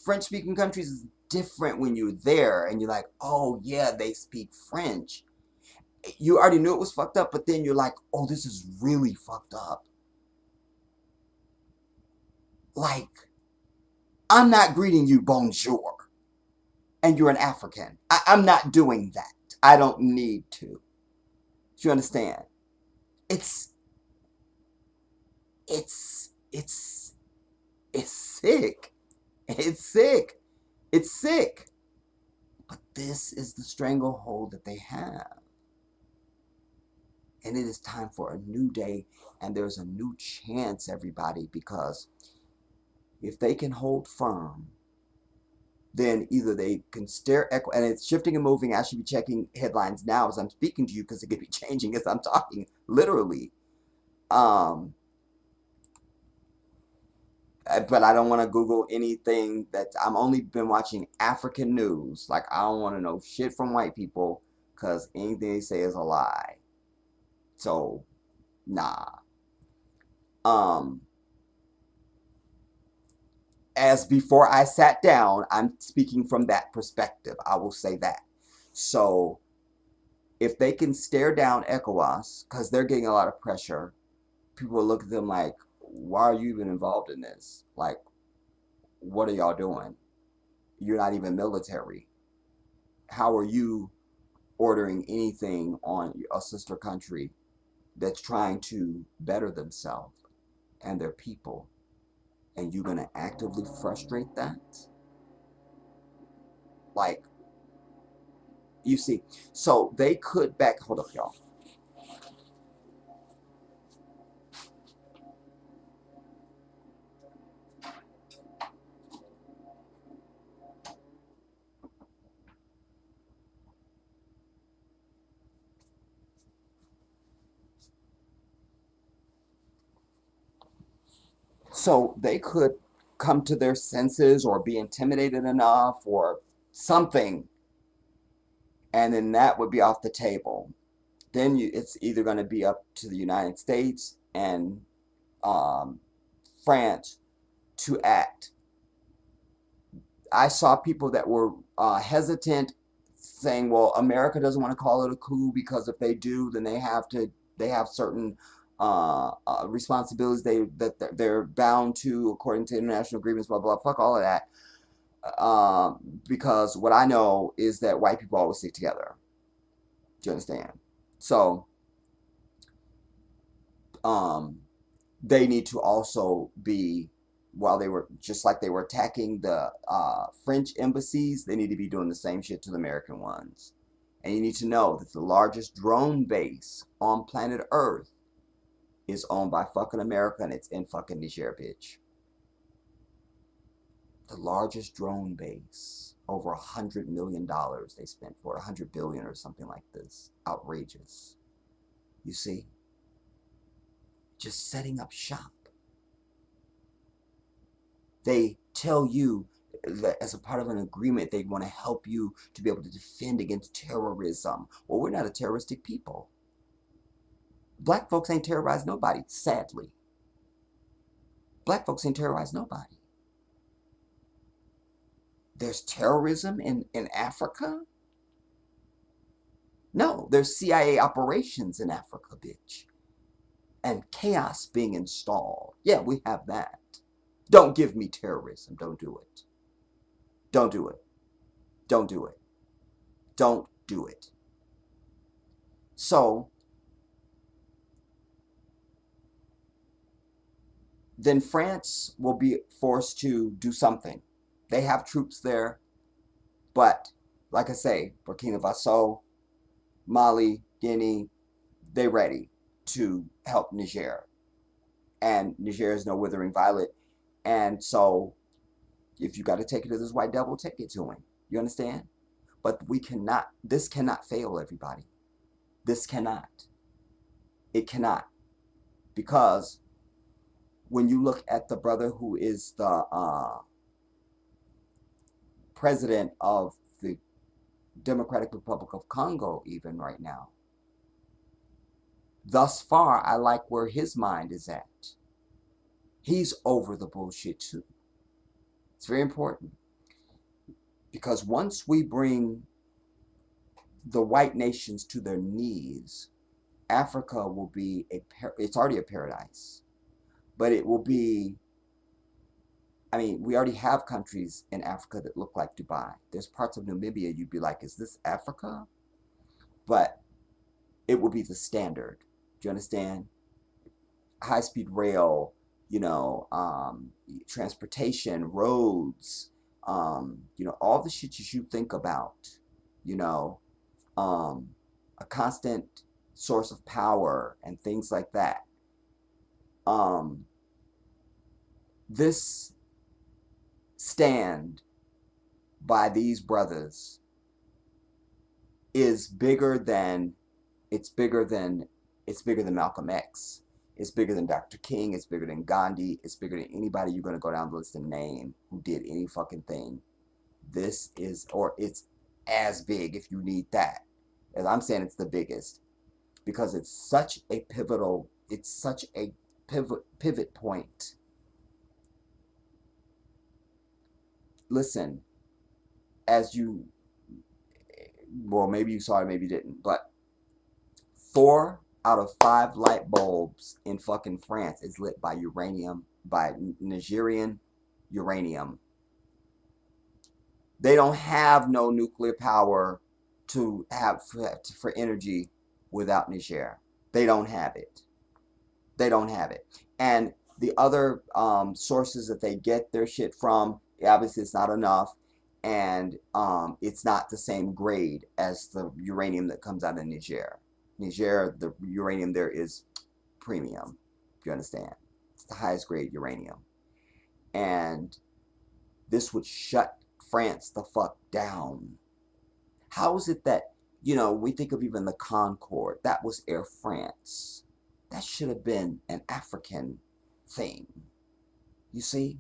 French speaking countries, it's different when you're there and you're like, oh yeah, they speak French. You already knew it was fucked up, but then you're like, oh, this is really fucked up. Like, I'm not greeting you bonjour, and you're an African. I'm not doing that. I don't need to. Do you understand? It's it's it's it's sick. It's sick. It's sick. But this is the stranglehold that they have. And it is time for a new day, and there's a new chance, everybody, because if they can hold firm, then either they can stare echo, and it's shifting and moving. I should be checking headlines now as I'm speaking to you because it could be changing as I'm talking, literally. Um, but I don't want to Google anything that I'm only been watching African news. Like, I don't want to know shit from white people because anything they say is a lie. So, nah. Um, as before I sat down, I'm speaking from that perspective. I will say that. So, if they can stare down ECOWAS, because they're getting a lot of pressure, people will look at them like, why are you even involved in this? Like, what are y'all doing? You're not even military. How are you ordering anything on a sister country that's trying to better themselves and their people? And you're going to actively frustrate that? Like, you see, so they could back, hold up, y'all. So they could come to their senses or be intimidated enough or something, and then that would be off the table. Then it's either going to be up to the United States and um, France to act. I saw people that were hesitant, saying, "Well, America doesn't want to call it a coup because if they do, then they have certain responsibilities they're bound to according to international agreements." Blah blah. Fuck all of that. Because what I know is that white people always stick together. Do you understand? So, um, they need to also be, while they were just like they were attacking the French embassies, they need to be doing the same shit to the American ones. And you need to know that the largest drone base on planet Earth is owned by fucking America, and it's in fucking Niger, bitch. The largest drone base, over $100 million they spent for it, 100 billion or something like this. Outrageous. You see, just setting up shop. They tell you that as a part of an agreement, they want to help you to be able to defend against terrorism. Well, we're not a terroristic people. Black folks ain't terrorized nobody, sadly. Black folks ain't terrorized nobody. There's terrorism in Africa? No, there's CIA operations in Africa, bitch. And chaos being installed. Yeah, we have that. Don't give me terrorism. Don't do it. Don't do it. Don't do it. Don't do it. So, then France will be forced to do something. They have troops there, but like I say, Burkina Faso, Mali, Guinea, they ready to help Niger. And Niger is no withering violet. And so if you got to take it to this white devil, take it to him. You understand? But this cannot fail, everybody. This cannot. It cannot. Because when you look at the brother who is the president of the Democratic Republic of Congo, even right now. Thus far, I like where his mind is at. He's over the bullshit too. It's very important because once we bring the white nations to their knees, Africa will be it's already a paradise, but it will be, I mean, we already have countries in Africa that look like Dubai. There's parts of Namibia you'd be like, is this Africa? But it will be the standard. Do you understand? High speed rail, transportation, roads, all the shit you think about, you know, um, a constant source of power and things like that. Um, this stand by these brothers is bigger than it's bigger than it's bigger than Malcolm X. It's bigger than Dr. King. It's bigger than Gandhi. It's bigger than anybody you're gonna go down the list and name who did any fucking thing. This is, or it's as big if you need that. As I'm saying, it's the biggest because it's such a pivot point. Listen, as you, well, maybe you saw it, maybe you didn't, but 4 out of 5 light bulbs in fucking France is lit by uranium, by Nigerian uranium. They don't have no nuclear power to have for energy without Niger. They don't have it. They don't have it. And the other sources that they get their shit from, obviously it's not enough, and it's not the same grade as the uranium that comes out of Niger. Niger, the uranium there is premium. You understand? It's the highest grade uranium. And this would shut France the fuck down. How is it that, we think of even the Concorde, that was Air France. That should have been an African thing. You see?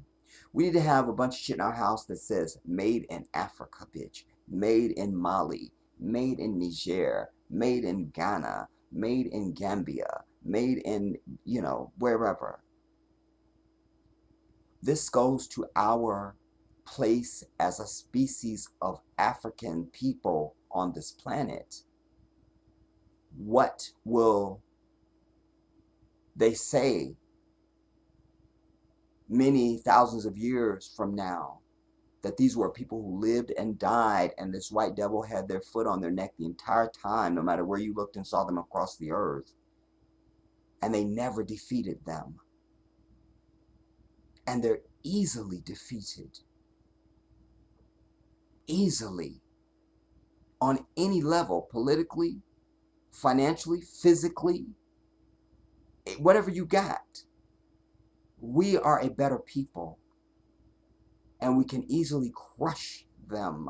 We need to have a bunch of shit in our house that says made in Africa, bitch. Made in Mali. Made in Niger. Made in Ghana. Made in Gambia. Made in, wherever. This goes to our place as a species of African people on this planet. What will they say many thousands of years from now, that these were people who lived and died, and this white devil had their foot on their neck the entire time, no matter where you looked and saw them across the earth, and they never defeated them? And they're easily defeated. Easily. On any level, politically, financially, physically, whatever you got. We are a better people, and we can easily crush them,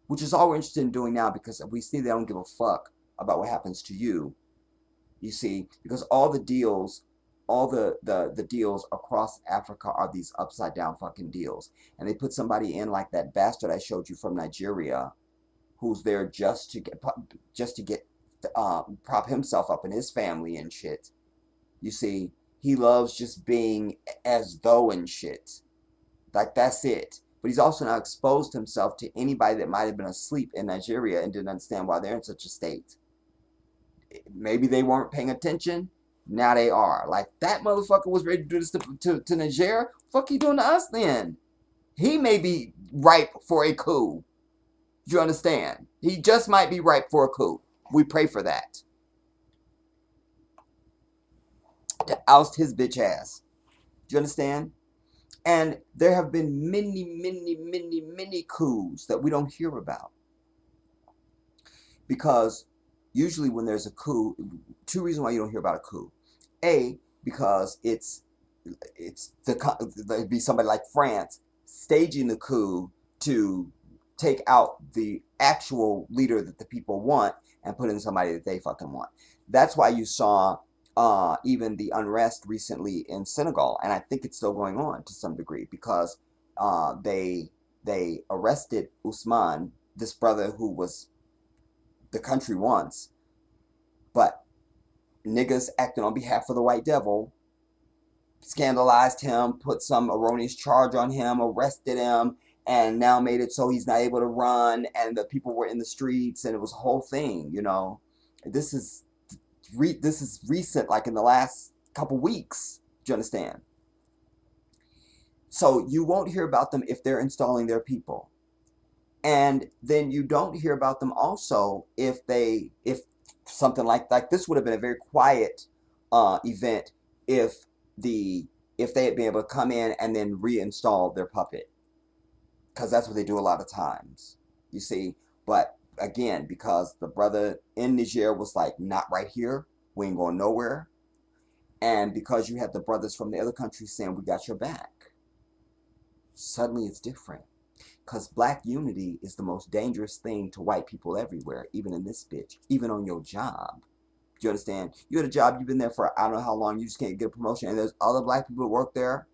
which is all we're interested in doing now, because we see they don't give a fuck about what happens to you. You see, because all the deals, all the deals across Africa are these upside down fucking deals, and they put somebody in like that bastard I showed you from Nigeria, who's there just to get prop himself up and his family and shit. You see, he loves just being as though and shit. Like, that's it. But he's also now exposed himself to anybody that might have been asleep in Nigeria and didn't understand why they're in such a state. Maybe they weren't paying attention. Now they are. Like, that motherfucker was ready to do this to Niger. Fuck he doing to us then? He may be ripe for a coup. You understand? He just might be ripe for a coup. We pray for that. To oust his bitch ass. Do you understand? And there have been many coups that we don't hear about. Because usually when there's a coup, 2 reasons why you don't hear about a coup. A, because it'd be somebody like France staging the coup to take out the actual leader that the people want and put in somebody that they fucking want. That's why you saw even the unrest recently in Senegal, and I think it's still going on to some degree, because they arrested Ousmane, this brother who was the country once, but niggas acting on behalf of the white devil scandalized him, put some erroneous charge on him, arrested him, and now made it so he's not able to run, and the people were in the streets, and it was a whole thing, you know. This is this is recent, like in the last couple weeks. Do you understand? So you won't hear about them if they're installing their people. And then you don't hear about them also if something like this would have been a very quiet event if if they had been able to come in and then reinstall their puppet, because that's what they do a lot of times, you see. But again, because the brother in Niger was like, not right here, we ain't going nowhere, and because you have the brothers from the other countries saying we got your back, suddenly it's different. Because black unity is the most dangerous thing to white people everywhere, even in this bitch, even on your job. Do you understand? You had a job, you've been there for I don't know how long, you just can't get a promotion, and there's other black people that work there.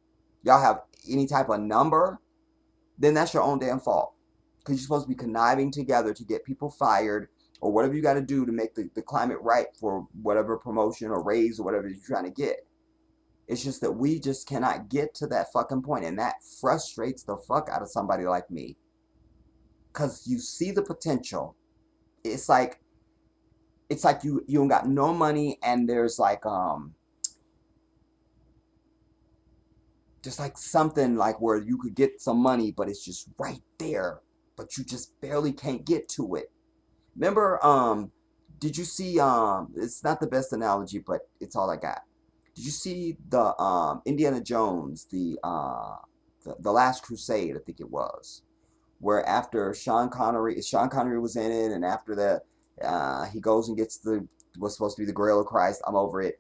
Y'all have any type of number, then that's your own damn fault. Because you're supposed to be conniving together to get people fired or whatever you got to do to make the climate right for whatever promotion or raise or whatever you're trying to get. It's just that we just cannot get to that fucking point, and that frustrates the fuck out of somebody like me. Because you see the potential. It's like you don't got no money, and there's like just like something like where you could get some money, but it's just right there, but you just barely can't get to it. Remember, did you see, it's not the best analogy, but it's all I got. Did you see the Indiana Jones, the Last Crusade, I think it was, where after Sean Connery was in it, and after he goes and gets what's supposed to be the Grail of Christ, I'm over it,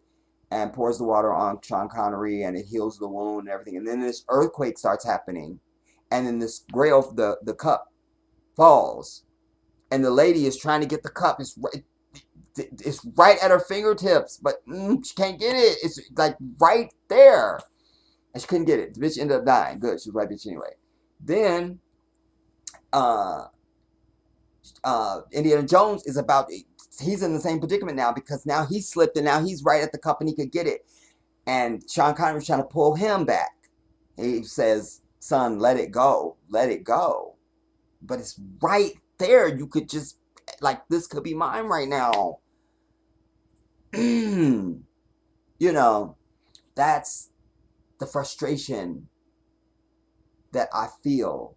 and pours the water on Sean Connery, and it heals the wound and everything, and then this earthquake starts happening, and then this Grail, the cup falls, and the lady is trying to get the cup. It's right at her fingertips, but she can't get it. It's like right there, and she couldn't get it. The bitch ended up dying. Good, she was a white bitch anyway. Then Indiana Jones is he's in the same predicament now, because now he slipped and now he's right at the cup and he could get it. And Sean Connery's trying to pull him back. He says, son, let it go. Let it go. But it's right there. You could just, like, this could be mine right now. You know, that's the frustration that I feel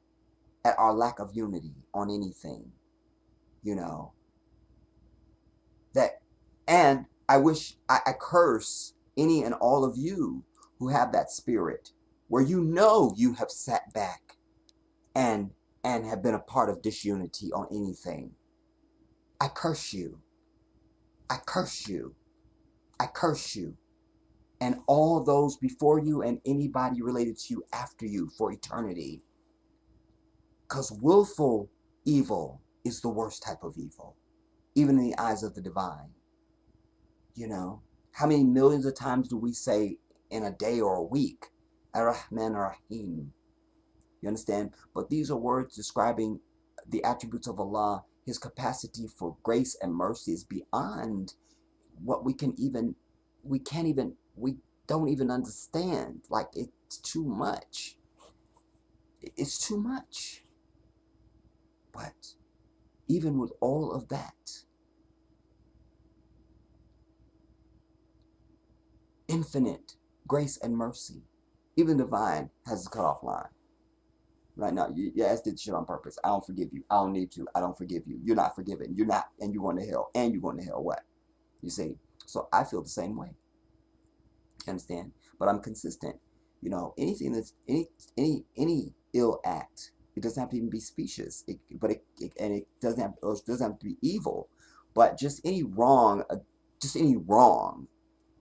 at our lack of unity on anything. You know, and I curse any and all of you who have that spirit, where you have sat back and have been a part of disunity on anything. I curse you. I curse you. I curse you. And all those before you and anybody related to you after you for eternity. Because willful evil is the worst type of evil, even in the eyes of the divine. You know, how many millions of times do we say in a day or a week, Ar-Rahman Ar-Rahim? You understand? But these are words describing the attributes of Allah. His capacity for grace and mercy is beyond what we don't even understand. Like, it's too much. It's too much. But even with all of that, infinite grace and mercy, even divine has a cutoff line. Right now, your ass did shit on purpose. I don't forgive you. I don't need to. I don't forgive you. You're not forgiven. You're not, and you're going to hell. And you're going to hell. What? You see? So I feel the same way. You understand? But I'm consistent. You know, anything that's any ill act, it doesn't have to even be specious. It doesn't have to be evil, but just any wrong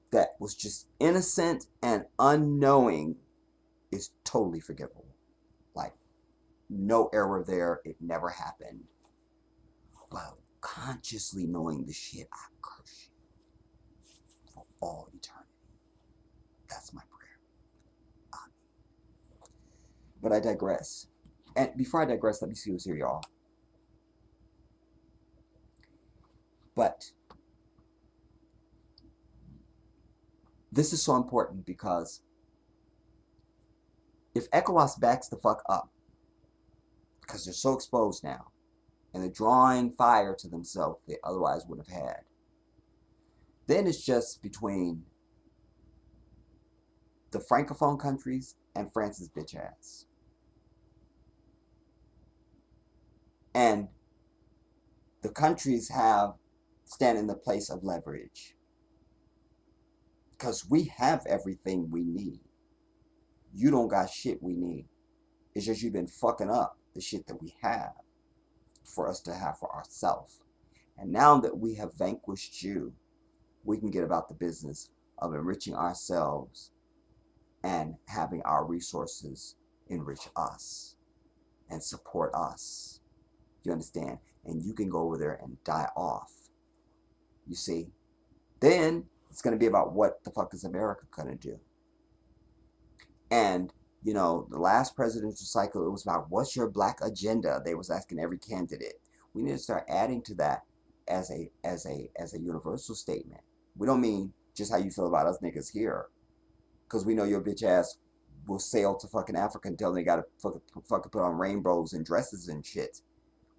that was just innocent and unknowing is totally forgivable. Like, no error there. It never happened. But consciously knowing the shit, I curse you for all eternity. That's my prayer. But I digress. And before I digress, let me see who's here, y'all. But this is so important because if ECOWAS backs the fuck up, because they're so exposed now, and they're drawing fire to themselves they otherwise would have had, then it's just between the Francophone countries and France's bitch ass. And the countries stand in the place of leverage. Because we have everything we need. You don't got shit we need. It's just you've been fucking up the shit that we have for us to have for ourselves. And now that we have vanquished you, we can get about the business of enriching ourselves and having our resources enrich us and support us. You understand? And you can go over there and die off. You see? Then it's going to be about what the fuck is America going to do? And, you know, the last presidential cycle, it was about what's your black agenda? They was asking every candidate. We need to start adding to that as a universal statement. We don't mean just how you feel about us niggas here. Because we know your bitch ass will sail to fucking Africa and tell them they gotta fucking put on rainbows and dresses and shit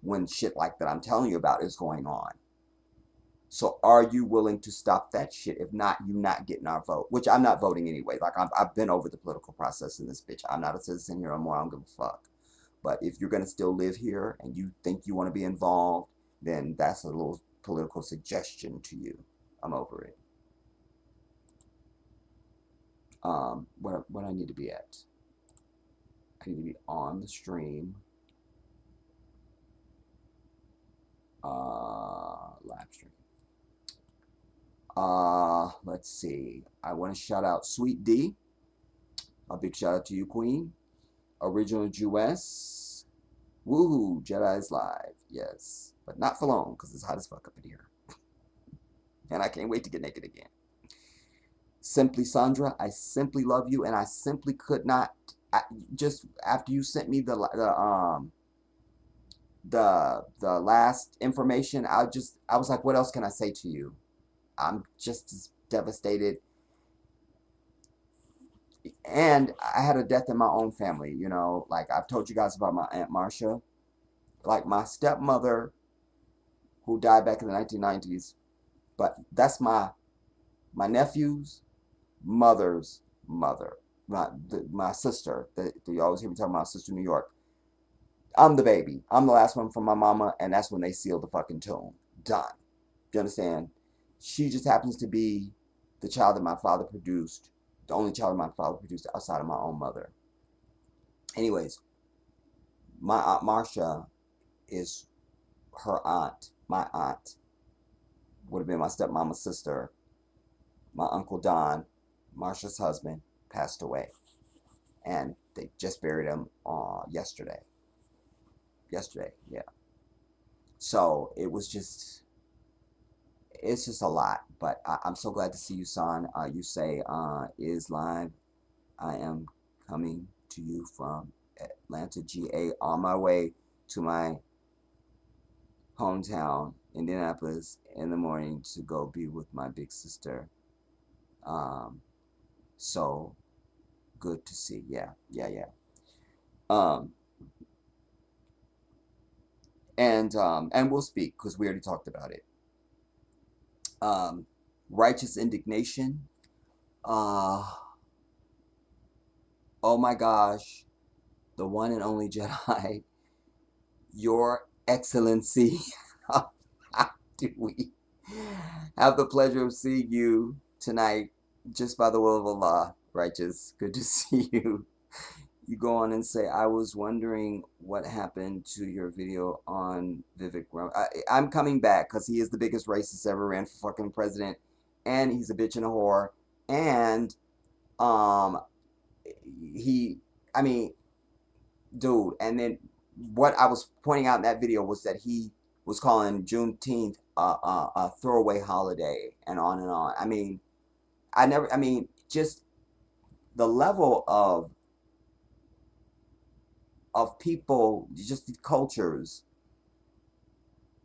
when shit like that I'm telling you about is going on. So are you willing to stop that shit? If not, you not getting our vote. Which I'm not voting anyway. Like, I've been over the political process in this bitch. I'm not a citizen here anymore. I don't give a fuck. But if you're going to still live here and you think you want to be involved, then that's a little political suggestion to you. I'm over it. What I need to be at? I need to be on the stream. Live stream. Let's see. I want to shout out Sweet D. A big shout out to you, Queen. Original Jewess. Woohoo, Jedi's live. Yes. But not for long, because it's hot as fuck up in here. And I can't wait to get naked again. Simply Sandra, I simply love you, and I simply could not. Just after you sent me the last information, I was like, what else can I say to you? I'm just as devastated. And I had a death in my own family, you know. Like, I've told you guys about my Aunt Marcia. Like, my stepmother, who died back in the 1990s. But that's my nephew's mother's mother. My sister. You always hear me talking about my sister in New York. I'm the baby. I'm the last one from my mama, and that's when they sealed the fucking tomb. Done. Do you understand? She just happens to be the child that my father produced, the only child that my father produced outside of my own mother. Anyways, my Aunt Marcia is her aunt. My aunt would have been my stepmama's sister. My Uncle Don, Marcia's husband, passed away. And they just buried him yesterday. Yesterday, yeah. So it was just, it's just a lot. But I'm so glad to see you, San. You say, is live. I am coming to you from Atlanta, GA, on my way to my hometown, Indianapolis, in the morning to go be with my big sister. So good to see. Yeah. And we'll speak because we already talked about it. Righteous indignation. Oh my gosh, the one and only Jedi, Your Excellency. How do we have the pleasure of seeing you tonight, just by the will of Allah? Righteous, good to see you. You go on and say, I was wondering what happened to your video on Vivek Ram. I'm coming back because he is the biggest racist ever ran for fucking president, and he's a bitch and a whore, and dude. And then what I was pointing out in that video was that he was calling Juneteenth a throwaway holiday, and on and on. Just the level of people, just the cultures,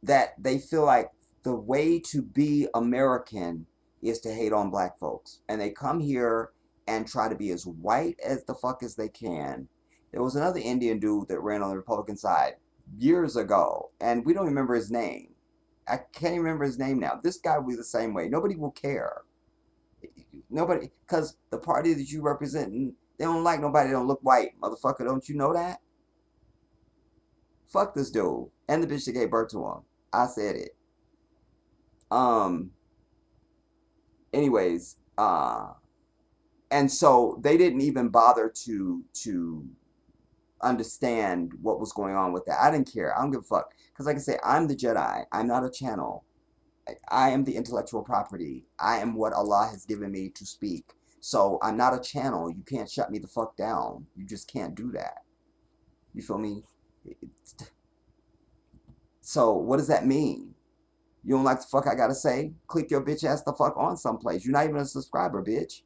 that they feel like the way to be American is to hate on black folks. And they come here and try to be as white as the fuck as they can. There was another Indian dude that ran on the Republican side years ago, and we don't remember his name. I can't even remember his name now. This guy will be the same way. Nobody will care. Nobody, because the party that you represent, they don't like nobody that don't look white. Motherfucker, don't you know that? Fuck this dude. And the bitch that gave birth to him. I said it. Um, anyways, and so they didn't even bother to understand what was going on with that. I didn't care. I don't give a fuck. Because like I say, I'm the Jedi. I'm not a channel. I am the intellectual property. I am what Allah has given me to speak. So I'm not a channel. You can't shut me the fuck down. You just can't do that. You feel me? So what does that mean? You don't like the fuck I gotta say? Click your bitch ass the fuck on someplace. You're not even a subscriber, bitch.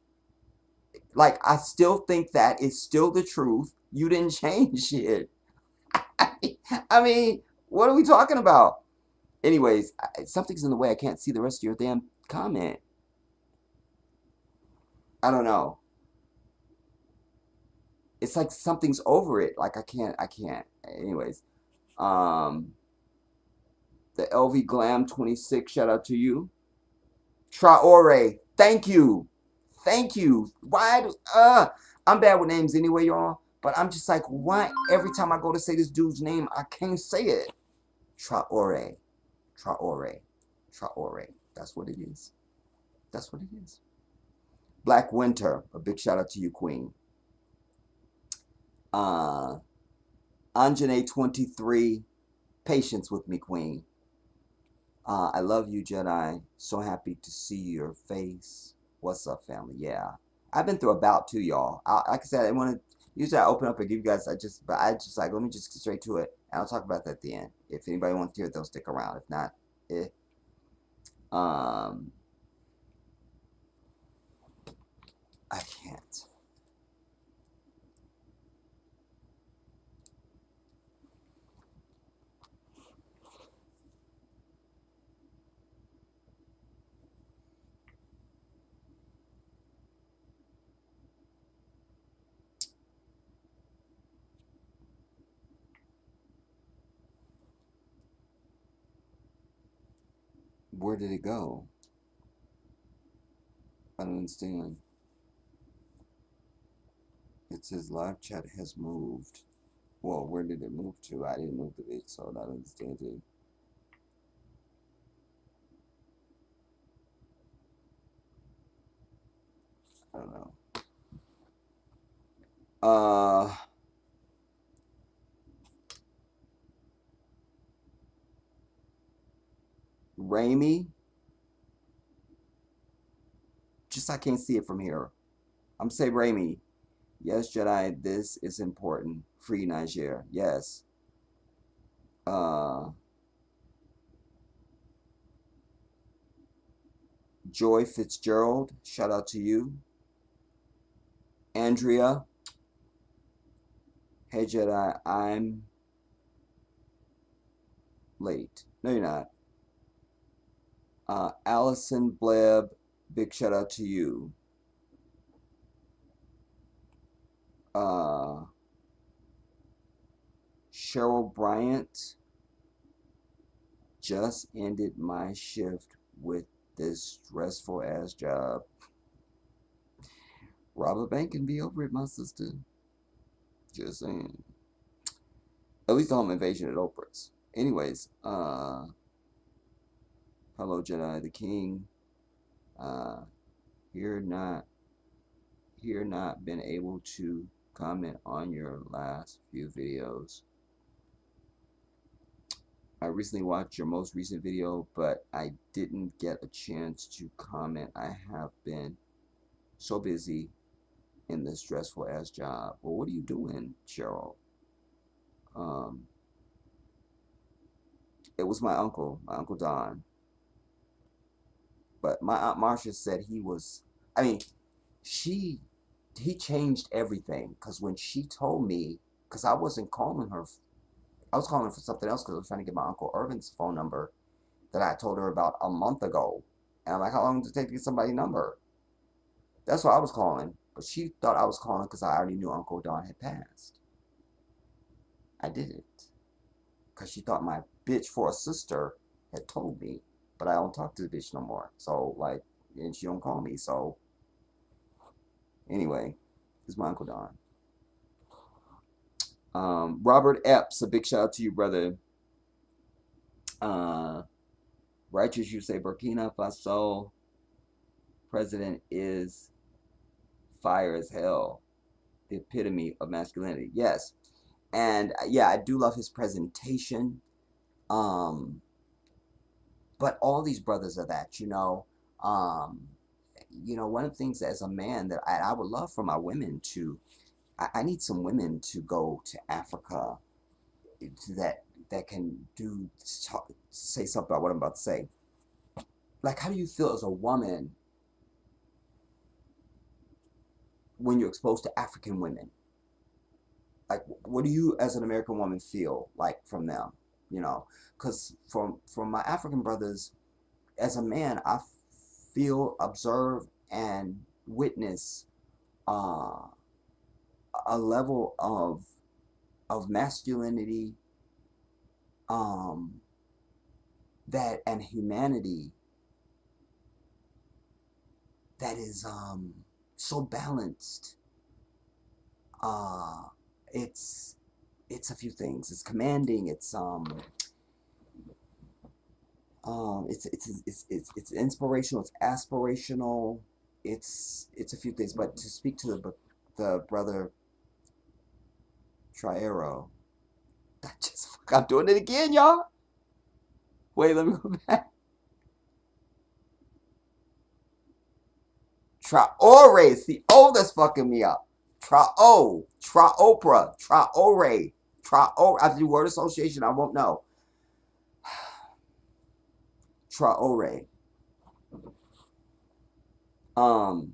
Like, I still think that it's still the truth. You didn't change shit. I mean, what are we talking about? Anyways, something's in the way. I can't see the rest of your damn comment. I don't know. It's like something's over it. Like I can't. Anyways, um, the LV Glam 26, shout out to you. Traore, thank you. Thank you. Why do, I'm bad with names anyway, y'all. But I'm just like, why every time I go to say this dude's name, I can't say it. Traore. Traore. Traore. That's what it is. That's what it is. Black Winter, a big shout out to you, Queen. Anjane 23, patience with me, Queen. I love you, Jedi. So happy to see your face. What's up, family? Yeah, I've been through a bout too, y'all. Like I said, I want to usually I open up and give you guys. But I just like let me just get straight to it, and I'll talk about that at the end. If anybody wants to hear it, they'll stick around. If not, I can't. Where did it go? I don't understand. It says live chat has moved. Well, where did it move to? I didn't move the bit, so I don't understand it. I don't know. Raimi. Just I can't see it from here. I'm say Raimi. Yes, Jedi, this is important. Free Niger. Yes. Uh, Joy Fitzgerald, shout out to you. Andrea. Hey Jedi, I'm late. No, you're not. Allison Bleb, big shout out to you. Cheryl Bryant, just ended my shift with this stressful ass job. Rob a bank and be over it, my sister. Just saying. At least the home invasion at Oprah's. Anyways, hello Jedi the King. Here not been able to comment on your last few videos. I recently watched your most recent video, but I didn't get a chance to comment. I have been so busy in this stressful ass job. Well, what are you doing, Cheryl? It was my Uncle Don. But my Aunt Marcia said he was, I mean, he changed everything. Because when she told me, because I wasn't calling her, I was calling her for something else because I was trying to get my Uncle Irvin's phone number. that I told her about a month ago. And I'm like, how long does it take to get somebody's number? That's why I was calling. But she thought I was calling because I already knew Uncle Don had passed. I didn't. Because she thought my bitch for a sister had told me. But I don't talk to the bitch no more. So, like, and she don't call me. So, anyway, this is my Uncle Don. Robert Epps, a big shout out to you, brother. Uh, Righteous, you say Burkina Faso president is fire as hell, the epitome of masculinity. Yes, and yeah, I do love his presentation. Um, but all these brothers are that, you know. Um, one of the things as a man that I would love for my women to, I need some women to go to Africa that can say something about what I'm about to say. Like, how do you feel as a woman when you're exposed to African women? Like, what do you as an American woman feel like from them? You know, because from my African brothers, as a man, I feel, observe, and witness uh, a level of masculinity, um, that and humanity that is so balanced. Uh, it's it's a few things. It's commanding. It's inspirational. It's aspirational. It's a few things. But to speak to the brother Triero, I'm doing it again, y'all. Wait, let me go back. Traore. It's the O that's fucking me up. Traopra, Traore, After the word association, I won't know. Traore. Um,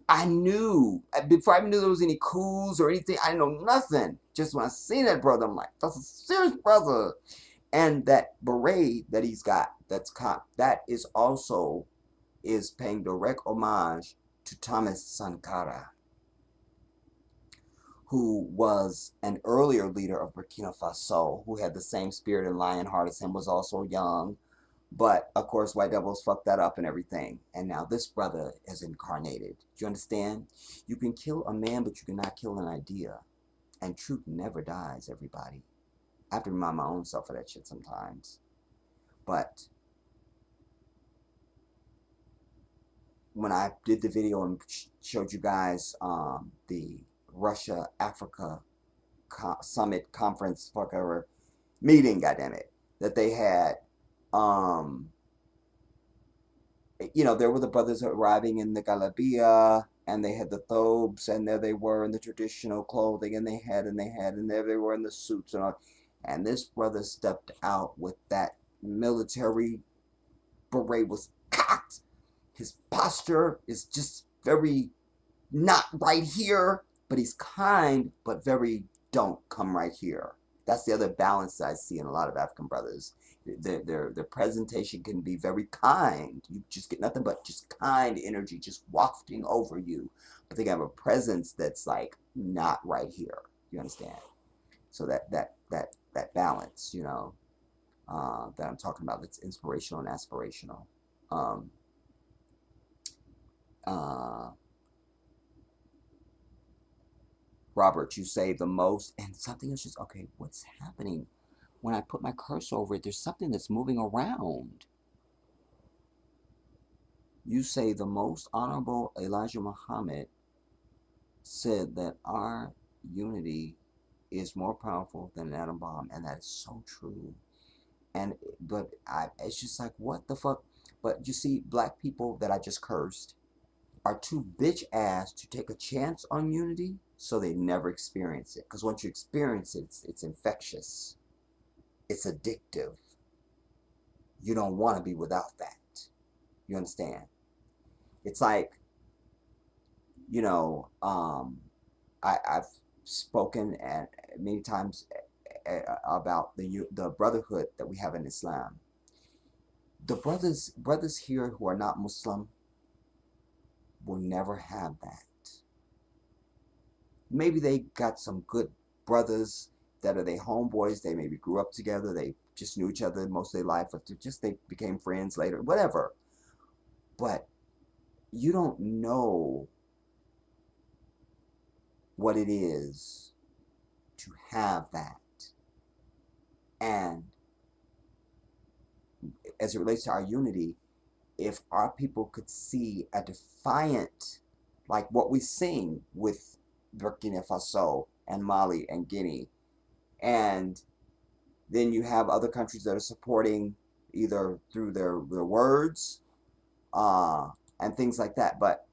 I knew before I even knew there was any coups or anything. I didn't know nothing. Just when I seen that brother, I'm like, that's a serious brother. And that beret that he's got, that is also is paying direct homage to Thomas Sankara, who was an earlier leader of Burkina Faso, who had the same spirit and lion heart as him, was also young. But of course, White Devils fucked that up and everything. And now this brother is incarnated. Do you understand? You can kill a man, but you cannot kill an idea. And truth never dies, everybody. I have to remind my own self of that shit sometimes. But when I did the video and showed you guys the Russia Africa summit conference, whatever meeting, goddammit, that they had, there were the brothers arriving in the Galabia, and they had the thobes, and there they were in the traditional clothing, and there they were in the suits and all. And this brother stepped out with that military beret was cocked. His posture is just very not right here, but he's kind, but very don't come right here. That's the other balance that I see in a lot of African brothers. Their presentation can be very kind. You just get nothing but just kind energy just wafting over you. But they have a presence that's like not right here. You understand? So that balance, that I'm talking about, that's inspirational and aspirational. Um, uh, Robert, you say the most, and something is just okay. What's happening? When I put my cursor over it, there's something that's moving around. You say the most honorable Elijah Muhammad said that our unity is more powerful than an atom bomb, and that is so true. It's just like, what the fuck? But you see, black people that I just cursed are too bitch ass to take a chance on unity, so they never experience it. Because once you experience it, it's infectious. It's addictive. You don't want to be without that. You understand? It's like, I've spoken many times about the brotherhood that we have in Islam. The brothers here who are not Muslim will never have that. Maybe they got some good brothers that are their homeboys. They maybe grew up together. They just knew each other most of their life, or just they became friends later, whatever. But you don't know what it is to have that. And as it relates to our unity, if our people could see a defiant, like what we sing with Burkina Faso and Mali and Guinea, and then you have other countries that are supporting either through their words uh, and things like that. But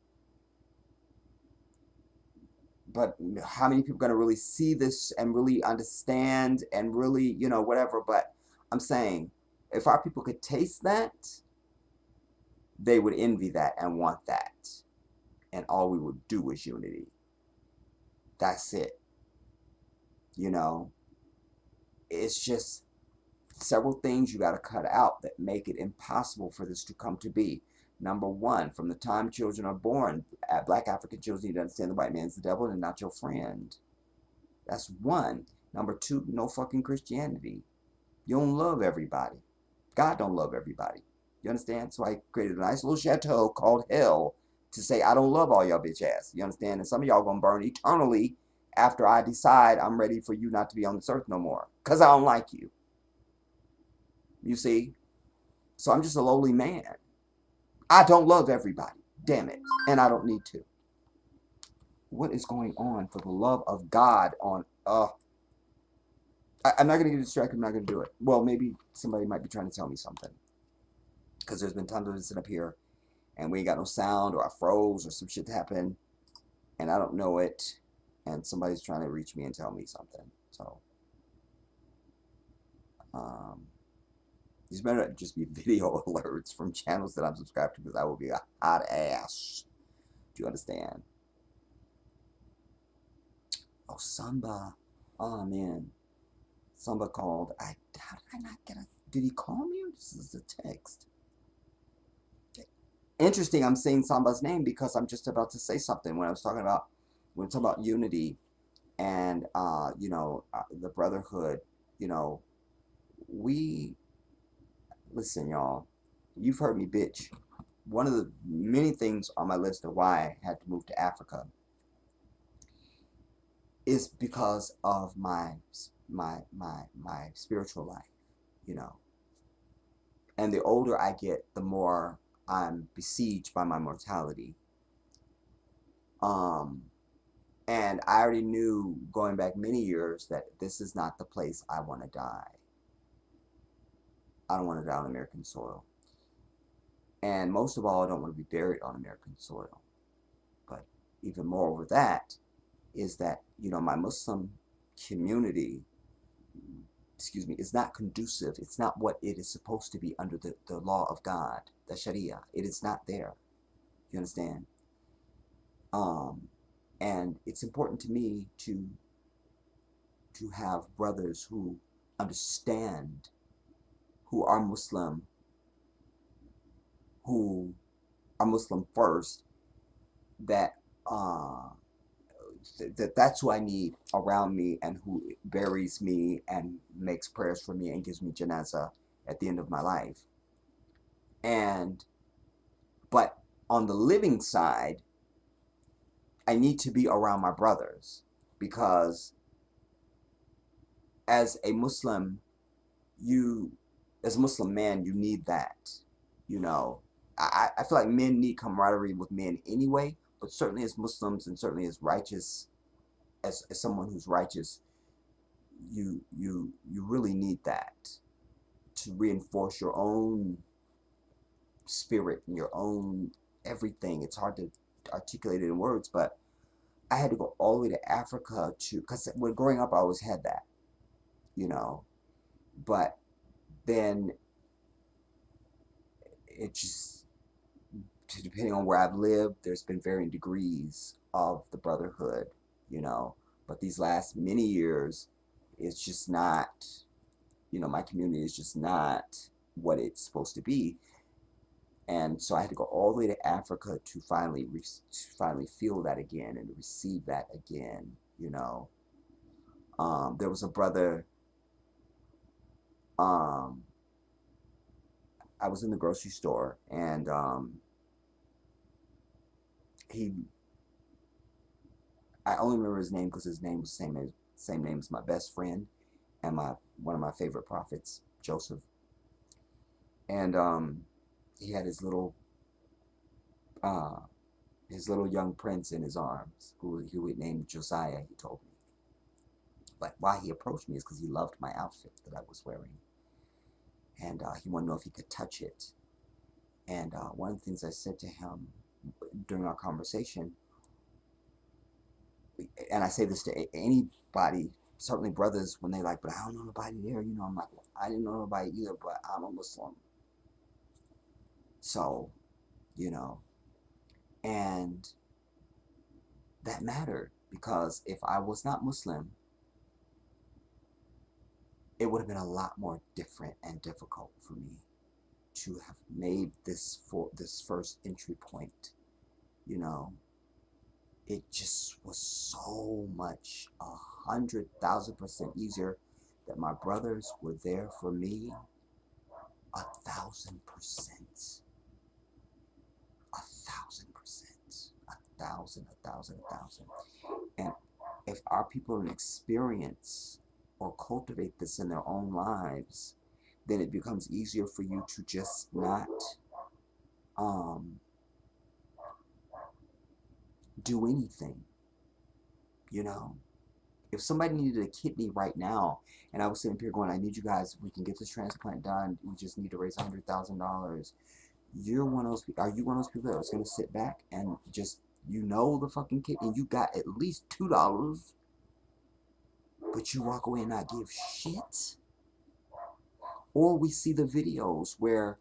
how many people are going to really see this and really understand and really, whatever. But I'm saying, if our people could taste that, they would envy that and want that. And all we would do is unity. That's it. You know, it's just several things you got to cut out that make it impossible for this to come to be. Number one, from the time children are born, black African children need to understand the white man's the devil and not your friend. That's one. Number two, no fucking Christianity. You don't love everybody. God don't love everybody. You understand? So I created a nice little chateau called hell to say I don't love all y'all bitch ass. You understand? And some of y'all gonna burn eternally after I decide I'm ready for you not to be on this earth no more. Because I don't like you. You see? So I'm just a lowly man. I don't love everybody. Damn it. And I don't need to. What is going on for the love of God on I'm not gonna get distracted, I'm not gonna do it. Well, maybe somebody might be trying to tell me something. Because there's been times I've been sitting up here and we ain't got no sound, or I froze, or some shit happened and I don't know it, and somebody's trying to reach me and tell me something. So these better just be video alerts from channels that I'm subscribed to, because I will be a hot ass. Do you understand? Oh, Samba. Oh man. Samba called. How did I not get a... Did he call me, or this is a text? Interesting, I'm saying Samba's name because I'm just about to say something when we're talking about unity and the brotherhood. We listen, y'all. You've heard me bitch. One of the many things on my list of why I had to move to Africa is because of my spiritual life. And the older I get, the more I'm besieged by my mortality. And I already knew going back many years that this is not the place I want to die. I don't want to die on American soil. And most of all, I don't want to be buried on American soil. But even more over that is that, my Muslim community, is not conducive. It's not what it is supposed to be under the law of God, the Sharia. It is not there. You understand? And it's important to me to have brothers who understand, who are Muslim first, that's who I need around me, and who buries me and makes prayers for me and gives me janazah at the end of my life. But on the living side, I need to be around my brothers, because as a Muslim man, you need that. I feel like men need camaraderie with men anyway, but certainly as Muslims, and certainly as righteous, as someone who's righteous, you really need that to reinforce your own spirit and your own everything. It's hard to articulate it in words, but I had to go all the way to Africa because when growing up I always had that, but then it just, depending on where I've lived, there's been varying degrees of the brotherhood, but these last many years, it's just not, my community is just not what it's supposed to be. And so I had to go all the way to Africa to finally feel that again and receive that again. There was a brother. Um, I was in the grocery store, and he. I only remember his name because his name was same name as my best friend and my one of my favorite prophets, Joseph. And he had uh, his little young prince in his arms, who he would name Josiah. He told me, but why he approached me is because he loved my outfit that I was wearing, and he wanted to know if he could touch it. And one of the things I said to him during our conversation, and I say this to anybody, certainly brothers, when they like, but I don't know nobody there. I'm like, well, I didn't know nobody either, but I'm a Muslim. So, you know, and that mattered because if I was not Muslim, it would have been a lot more different and difficult for me to have made this first entry point. You know, it just was so much 100,000% easier that my brothers were there for me 1,000%, 1,000%, 1,000. And if our people don't experience or cultivate this in their own lives, then it becomes easier for you to just not do anything. You know, if somebody needed a kidney right now, and I was sitting here going, I need you guys, we can get this transplant done. We just need to raise $100,000. You're one of those people. Are you one of those people that was going to sit back and just, the fucking kidney, you got at least $2, but you walk away and not give shit? Or we see the videos where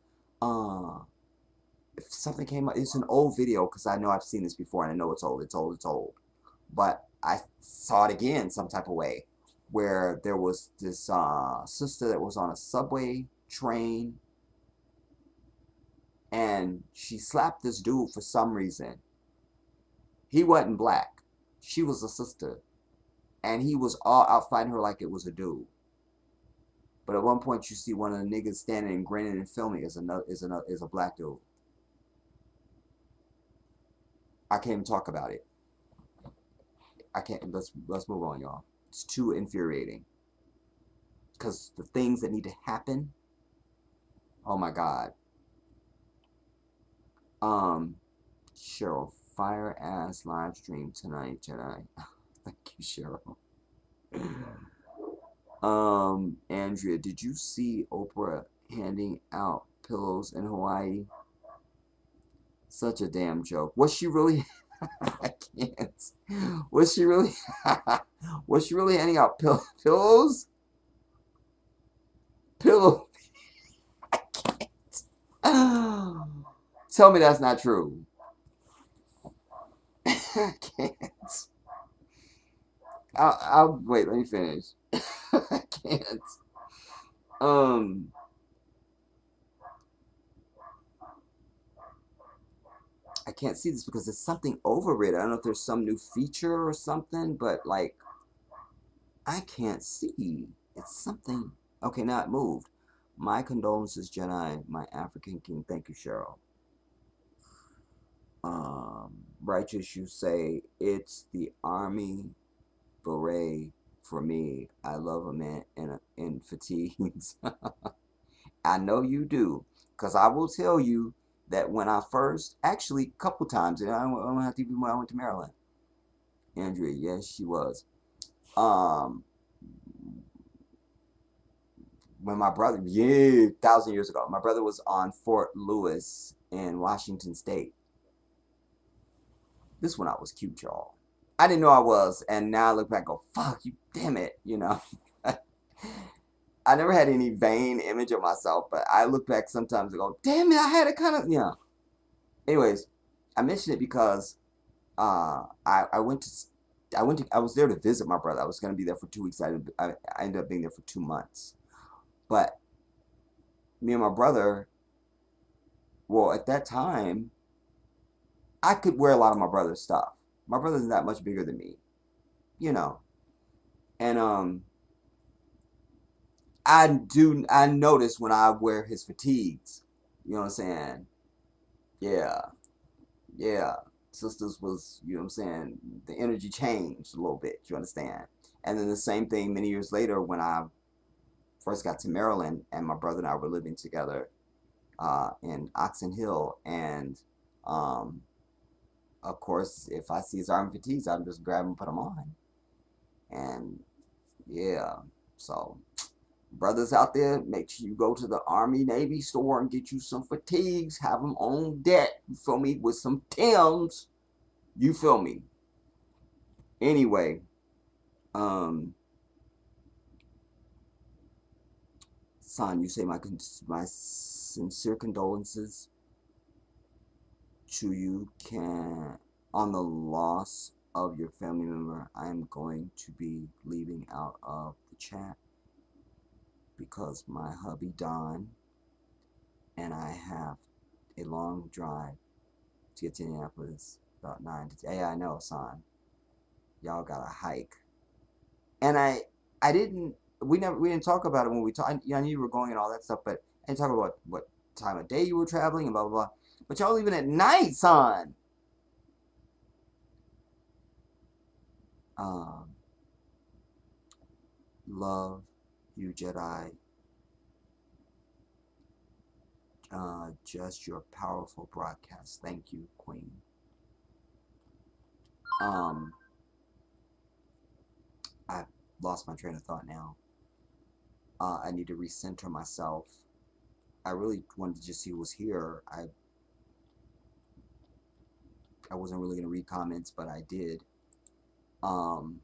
if something came up, it's an old video because I know I've seen this before and I know it's old. But I saw it again some type of way where there was this sister that was on a subway train and she slapped this dude for some reason. He wasn't black. She was a sister. And he was all out fighting her like it was a dude. But at one point, you see one of the niggas standing and grinning and filming is a black dude. I can't even talk about it. I can't. Let's move on, y'all. It's too infuriating. Because the things that need to happen. Oh my God. Cheryl, fire ass live stream tonight, Jedi. Thank you, Cheryl. Andrea, did you see Oprah handing out pillows in Hawaii? Such a damn joke. Was she really? I can't. Was she really? Was she really handing out pillows? Pillow. I can't. Tell me that's not true. I can't. I'll wait. Let me finish. I can't. I can't see this because there's something over it. I don't know if there's some new feature or something, but like, I can't see. It's something. Okay, now it moved. My condolences, Jedi, my African king. Thank you, Cheryl. Righteous, you say it's the army beret for me. I love a man in fatigues. I know you do, because I will tell you that when I first, actually, a couple times, and I don't have to even when I went to Maryland. Andrea, yes, she was. When my brother, 1,000 years ago, my brother was on Fort Lewis in Washington State. This one I was cute, y'all. I didn't know I was, and now I look back and go, fuck you, damn it, I never had any vain image of myself, but I look back sometimes and go, damn it, I had a kind of, Anyways, I mentioned it because I was there to visit my brother. I was going to be there for 2 weeks. I ended up being there for 2 months. But me and my brother, well, at that time, I could wear a lot of my brother's stuff. My brother's not much bigger than me, you know. And I notice when I wear his fatigues. You know what I'm saying? Yeah. Yeah. Sisters was, you know what I'm saying, the energy changed a little bit, you understand? And then the same thing many years later when I first got to Maryland and my brother and I were living together in Oxon Hill. And um, of course, if I see his army fatigues, I'm just grab them and put them on. And yeah, so brothers out there, make sure you go to the Army Navy store and get you some fatigues. Have them on deck. You feel me? With some Tims. You feel me? Anyway, um, son, you say my sincere condolences to you can on the loss of your family member. I am going to be leaving out of the chat because my hubby Don and I have a long drive to get to Indianapolis about 9 to 10. Hey, I know, son. Y'all got a hike. And I didn't we didn't talk about it when we talked. I knew you were going and all that stuff, but I didn't talk about what time of day you were traveling and blah blah blah. But y'all leaving at night, son. Um, love you, Jedi. Just your powerful broadcast. Thank you, Queen. Um, I lost my train of thought now. I need to recenter myself. I really wanted to just see who was here. I wasn't really gonna read comments, but I did. Um,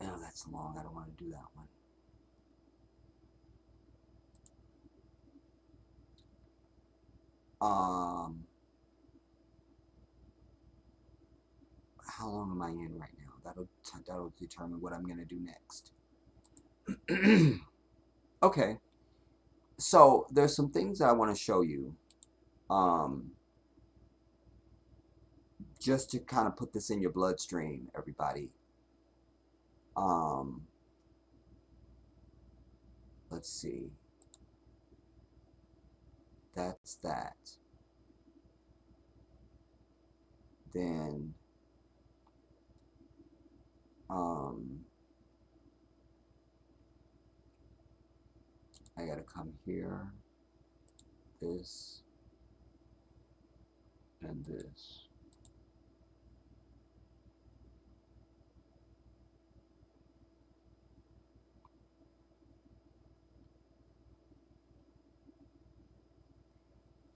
oh, that's long. I don't want to do that one. Um, how long am I in right now? That'll determine what I'm gonna do next. Okay, so there's some things that I want to show you. Um, just to kind of put this in your bloodstream, everybody. Um, let's see. That's that. Then, um, I gotta come here, this, and this.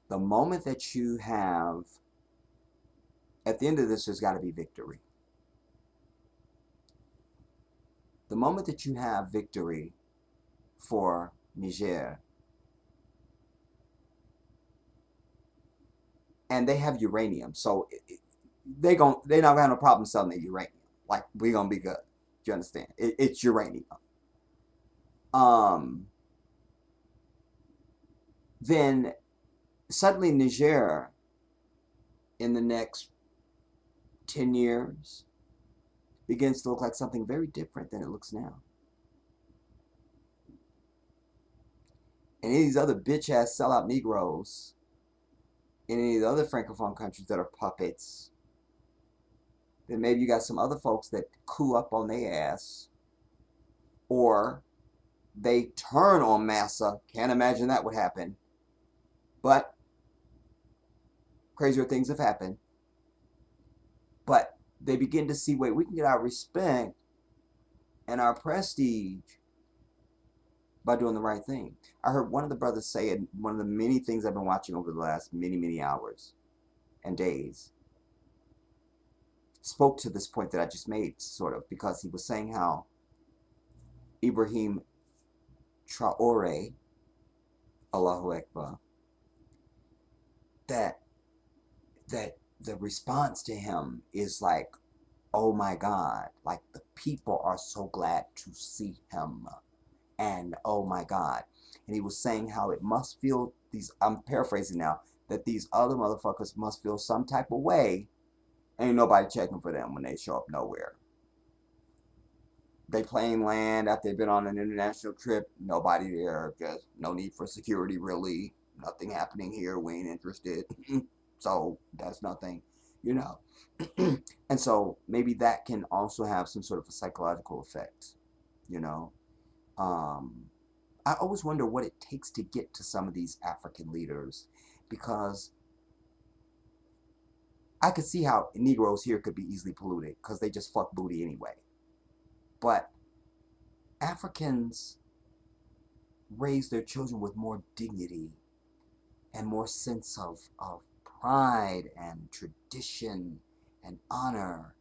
The moment that you have, at the end of this, there's got to be victory. The moment that you have victory for Niger, and they have uranium, so they're not gonna have no problem selling the uranium. Like we're gonna be good. Do you understand? It's uranium. Um, then suddenly Niger in the next 10 years begins to look like something very different than it looks now. And any of these other bitch ass sellout Negroes in any of the other Francophone countries that are puppets, then maybe you got some other folks that coo up on their ass, or they turn on Massa. Can't imagine that would happen. But crazier things have happened. But they begin to see, wait, we can get our respect and our prestige by doing the right thing. I heard one of the brothers say it, one of the many things I've been watching over the last many, many hours and days, spoke to this point that I just made, sort of, because he was saying how Ibrahim Traore, Allahu Akbar, that the response to him is like oh my God, like the people are so glad to see him. And oh my God. And he was saying how it must feel, these, I'm paraphrasing now, that these other motherfuckers must feel some type of way. Ain't nobody checking for them when they show up nowhere. They plane land after they've been on an international trip. Nobody there. Just no need for security, really. Nothing happening here. We ain't interested. So that's nothing, you know. And so maybe that can also have some sort of a psychological effect, you know. Um, I always wonder what it takes to get to some of these African leaders, because I could see how Negroes here could be easily polluted because they just fuck booty anyway. But Africans raise their children with more dignity and more sense of pride and tradition and honor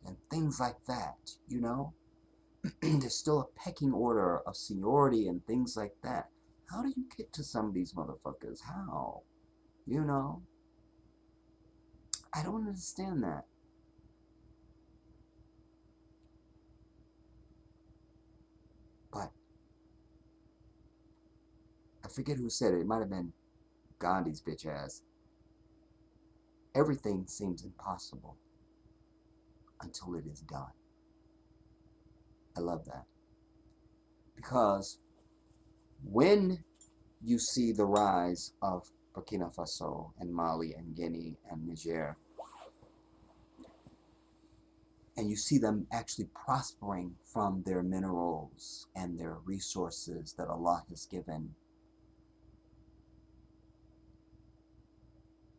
and things like that, you know? There's still a pecking order of seniority and things like that. How do you get to some of these motherfuckers? How? You know? I don't understand that. But I forget who said it. It might have been Gandhi's bitch ass. Everything seems impossible until it is done. I love that. Because when you see the rise of Burkina Faso and Mali and Guinea and Niger, and you see them actually prospering from their minerals and their resources that Allah has given,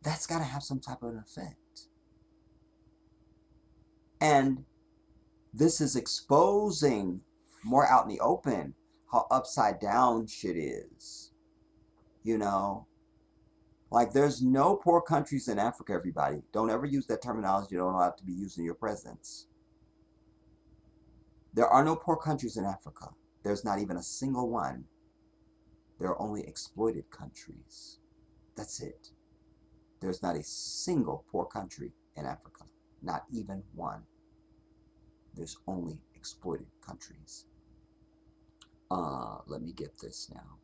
that's got to have some type of an effect. And this is exposing more out in the open how upside down shit is. You know, like there's no poor countries in Africa, everybody. Don't ever use that terminology. You don't allow it to be used in your presence. There are no poor countries in Africa. There's not even a single one. There are only exploited countries. That's it. There's not a single poor country in Africa. Not even one. There's only exploited countries. Let me get this now.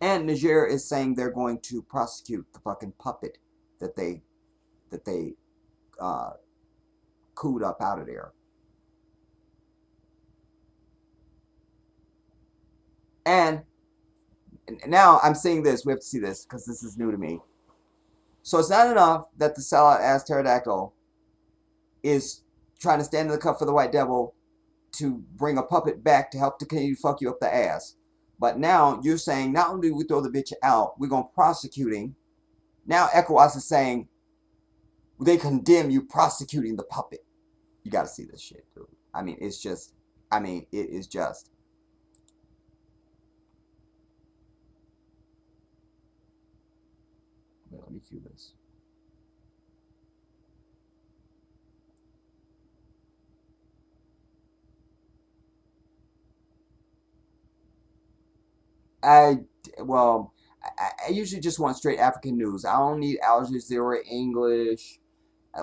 And Niger is saying they're going to prosecute the fucking puppet that they cooed up out of there. And now I'm seeing this. We have to see this because this is new to me. So it's not enough that the sellout ass pterodactyl is trying to stand in the cup for the white devil to bring a puppet back to help to continue to fuck you up the ass. But now you're saying not only do we throw the bitch out, we're going to prosecute him. Now ECOWAS is saying they condemn you prosecuting the puppet. You got to see this shit, dude. I mean, it's just, I mean, it is just. Let me cue this. I well, I usually just want straight African news. I don't need Al Jazeera English.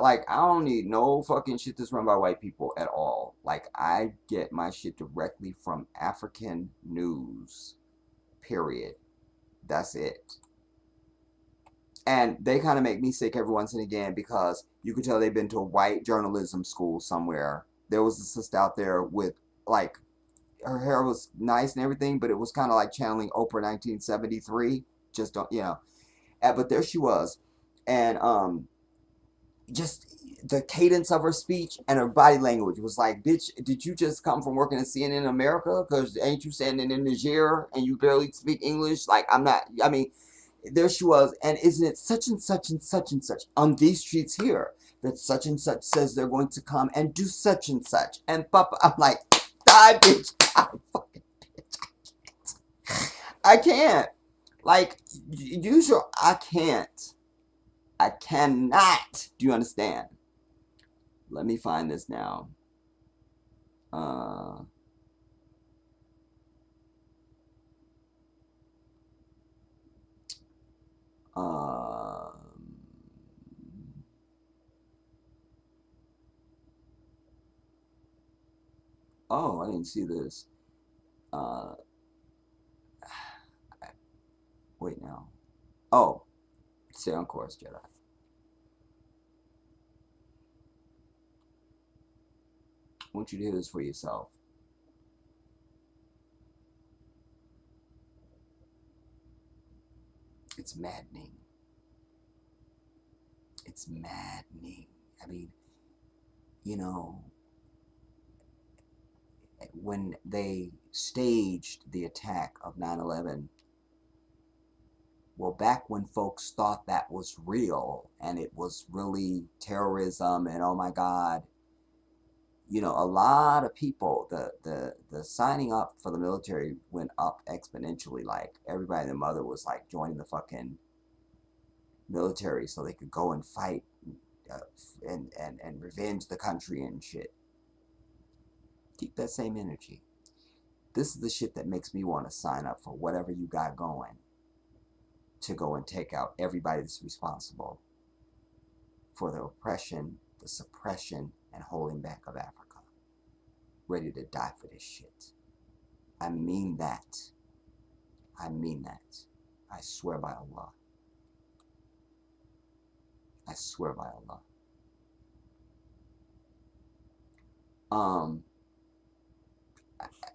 Like I don't need no fucking shit that's run by white people at all. Like I get my shit directly from African news. Period. That's it. And they kind of make me sick every once and again because you could tell they've been to a white journalism school somewhere. There was a sister out there with like her hair was nice and everything, but it was kind of like channeling Oprah 1973. Just don't, you know. But there she was, and just the cadence of her speech and her body language was like, "Bitch, did you just come from working at CNN America? Because ain't you standing in Niger and you barely speak English? Like I'm not. I mean, there she was, and isn't it such and such and such and such on these streets here that such and such says they're going to come and do such and such, and Papa, I'm like, die, bitch, die, fucking bitch, I can't. Like, usually, I can't. I cannot. Do you understand? Let me find this now. Uh, um, Oh, I didn't see this. Uh, wait now. Oh, stay on course, Jedi. I want you to hear this for yourself. It's maddening. It's maddening. I mean, you know, when they staged the attack of 9/11, well, back when folks thought that was real and it was really terrorism and oh my God, a lot of people, the signing up for the military went up exponentially. Like everybody and their mother was like joining the fucking military so they could go and fight uh, and revenge the country and shit. Keep that same energy. This is the shit that makes me want to sign up for whatever you got going to go and take out everybody that's responsible for the oppression, the suppression, and holding back of Africa. Ready to die for this shit. I mean that. I mean that. I swear by Allah. I swear by Allah. Um,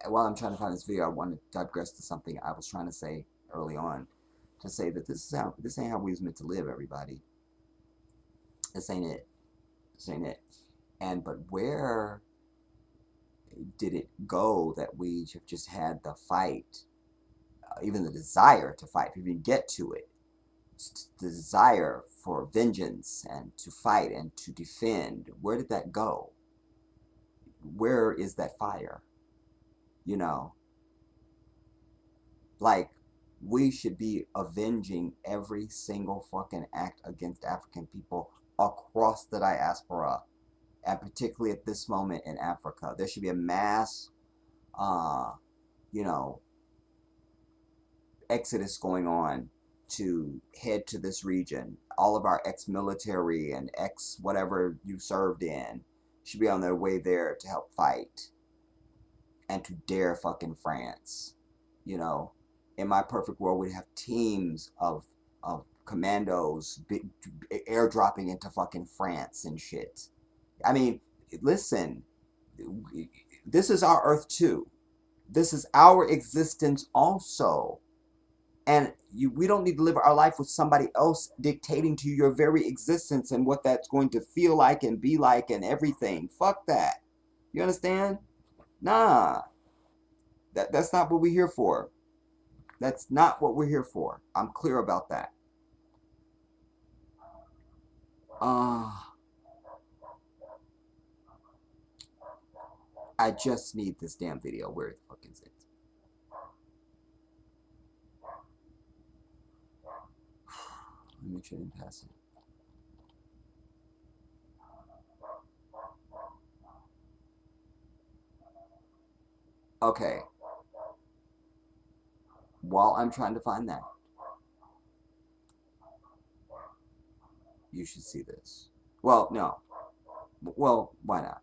while I'm trying to find this video, I want to digress to something I was trying to say early on, to say that this ain't how we was meant to live, everybody. This ain't it. This ain't it. But where did it go that we just had the fight, even the desire to fight, if we get to it, the desire for vengeance and to fight and to defend, where did that go? Where is that fire? You know, like we should be avenging every single fucking act against African people across the diaspora, and particularly at this moment in Africa. There should be a mass, uh, you know, exodus going on to head to this region. All of our ex-military and ex-whatever you served in should be on their way there to help fight and to dare fucking France. You know, in my perfect world, we'd have teams of commandos airdropping into fucking France and shit. I mean, listen, this is our Earth too. This is our existence also. And we don't need to live our life with somebody else dictating to your very existence and what that's going to feel like and be like and everything. Fuck that. You understand? Nah. That's not what we're here for. That's not what we're here for. I'm clear about that. I just need this damn video. Where the fuck is it? Let me make sure I didn't pass it. Okay. While I'm trying to find that, you should see this. Well, no. Well, why not?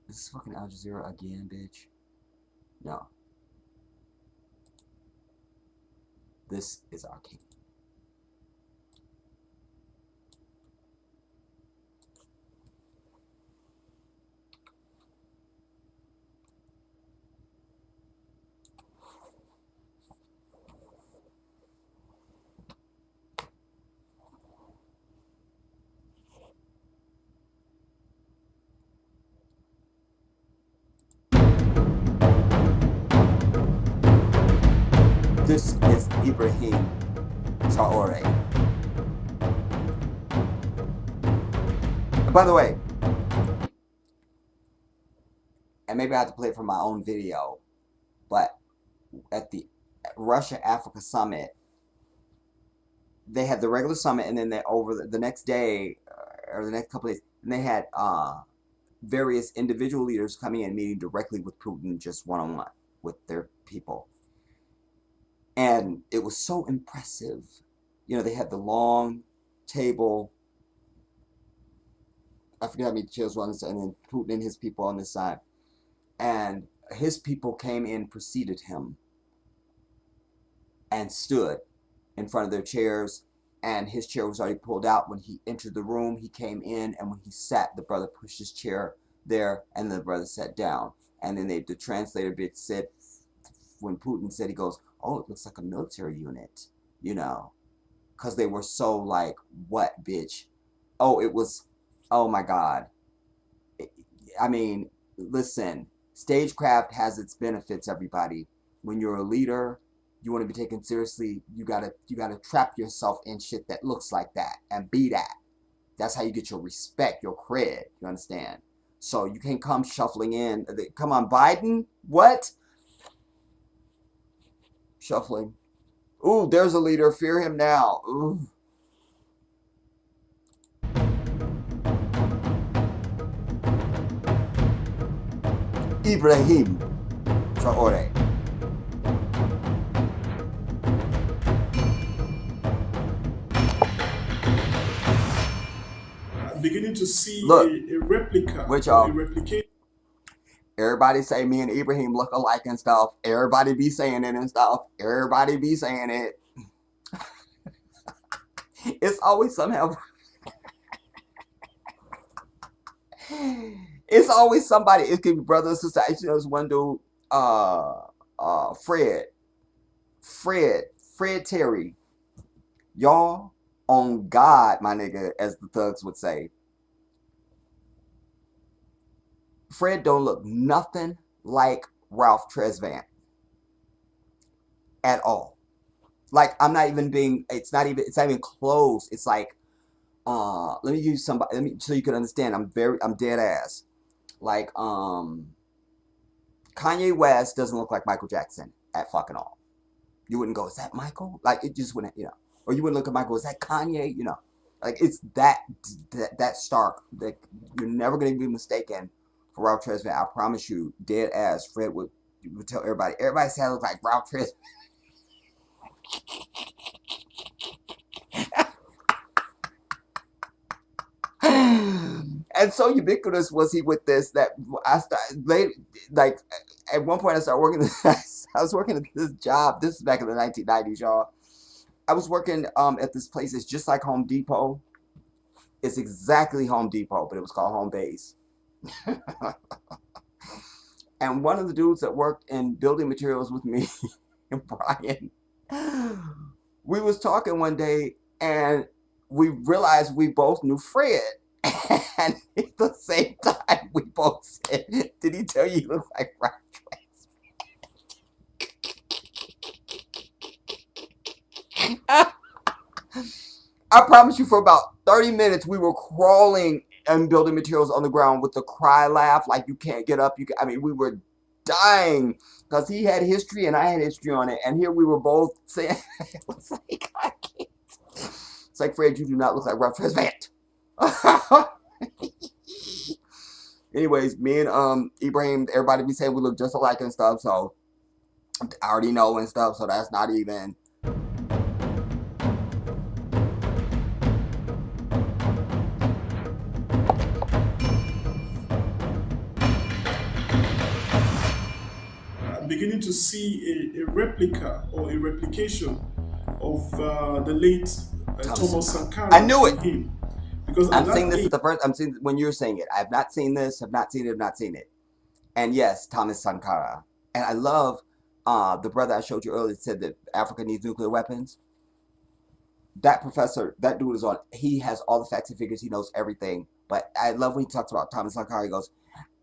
This is fucking Al Jazeera again, bitch. No. This is our king. This is Ibrahim Traore. By the way, and maybe I have to play it from my own video, but at the Russia Africa summit, they had the regular summit, and then they over the next day or the next couple of days, and they had various individual leaders coming in, meeting directly with Putin, just one-on-one with their people. And it was so impressive. You know, they had the long table. I forget how many chairs were on this side, and then Putin and his people on this side. And his people came in, preceded him, and stood in front of their chairs. And his chair was already pulled out. When he entered the room, he came in, and when he sat, the brother pushed his chair there, and the brother sat down. And then the translator bitch said, when Putin said, he goes, "Oh, it looks like a military unit," you know, because they were so like, "What, bitch?" Oh, it was, oh my God. I mean, listen, stagecraft has its benefits, everybody. When you're a leader, you want to be taken seriously, you gotta trap yourself in shit that looks like that and be that. That's how you get your respect, your cred, you understand? So you can't come shuffling in. Come on, Biden? What? Shuffling. Ooh, there's a leader. Fear him now. Ooh. Ibrahim Traore. I'm beginning to see Look, a replica, which or a replication. everybody say me and Ibrahim look alike and stuff. Everybody be saying it and stuff. Everybody be saying it. It's always somehow. It's always somebody. It could be brother or sister. You know, there's one dude, Fred Terry. Y'all, on God, my nigga, as the thugs would say. Fred don't look nothing like Ralph Tresvant at all. Like, I'm not even being, it's not even close. It's like, let me use somebody, so you can understand. I'm dead ass. Like, Kanye West doesn't look like Michael Jackson at fucking all. You wouldn't go, is that Michael? Like, it just wouldn't, you know. Or you wouldn't look at Michael, is that Kanye? You know. Like, it's that stark. Like, you're never going to be mistaken for Ralph Tresvant. I promise you, dead ass, Fred would tell everybody. Everybody said I look like Ralph Tresvant. And so ubiquitous was he with this that I started like at one point I started working. I was working at this job. This is back in the 1990s, y'all. I was working at this place. It's just like Home Depot. It's exactly Home Depot, but it was called Home Base. And one of the dudes that worked in building materials with me, Brian, we was talking one day and we realized we both knew Fred. And at the same time, we both said, "Did he tell you you look like Ralph Tresvant?" I promise you, for about 30 minutes, we were crawling and building materials on the ground with the cry laugh, like you can't get up. I mean, we were dying because he had history and I had history on it. And here we were both saying, it was like, I can't. It's like, Fred, you do not look like Ralph Tresvant. Anyways, me and Ibrahim, everybody be saying we look just alike and stuff, so I already know and stuff, so that's not even. I'm beginning to see a replica or a replication of the late Thomas Sankara. I knew it. Him. Because I'm seeing this at the first. I'm seeing when you're saying it. I've not seen this. Have not seen it. Have not seen it. And yes, Thomas Sankara. And I love the brother I showed you earlier said that Africa needs nuclear weapons. That professor, that dude is on. He has all the facts and figures. He knows everything. But I love when he talks about Thomas Sankara. He goes,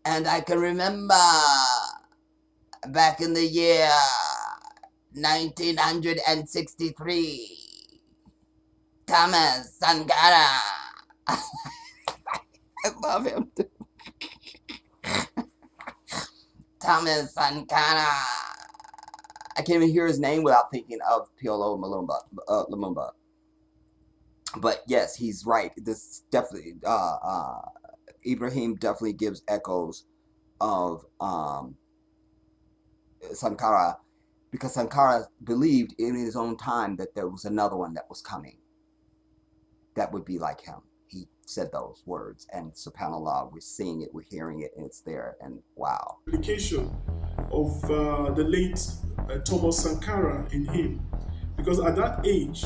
and I can remember back in the year 1963, Thomas Sankara. I love him too. Thomas Sankara. I can't even hear his name without thinking of Piolo Lumumba. But yes, he's right. This definitely Ibrahim definitely gives echoes of Sankara, because Sankara believed in his own time that there was another one that was coming that would be like him. He said those words, and subhanAllah, we're seeing it, we're hearing it, and it's there, and wow. Application of the late Thomas Sankara in him, because at that age,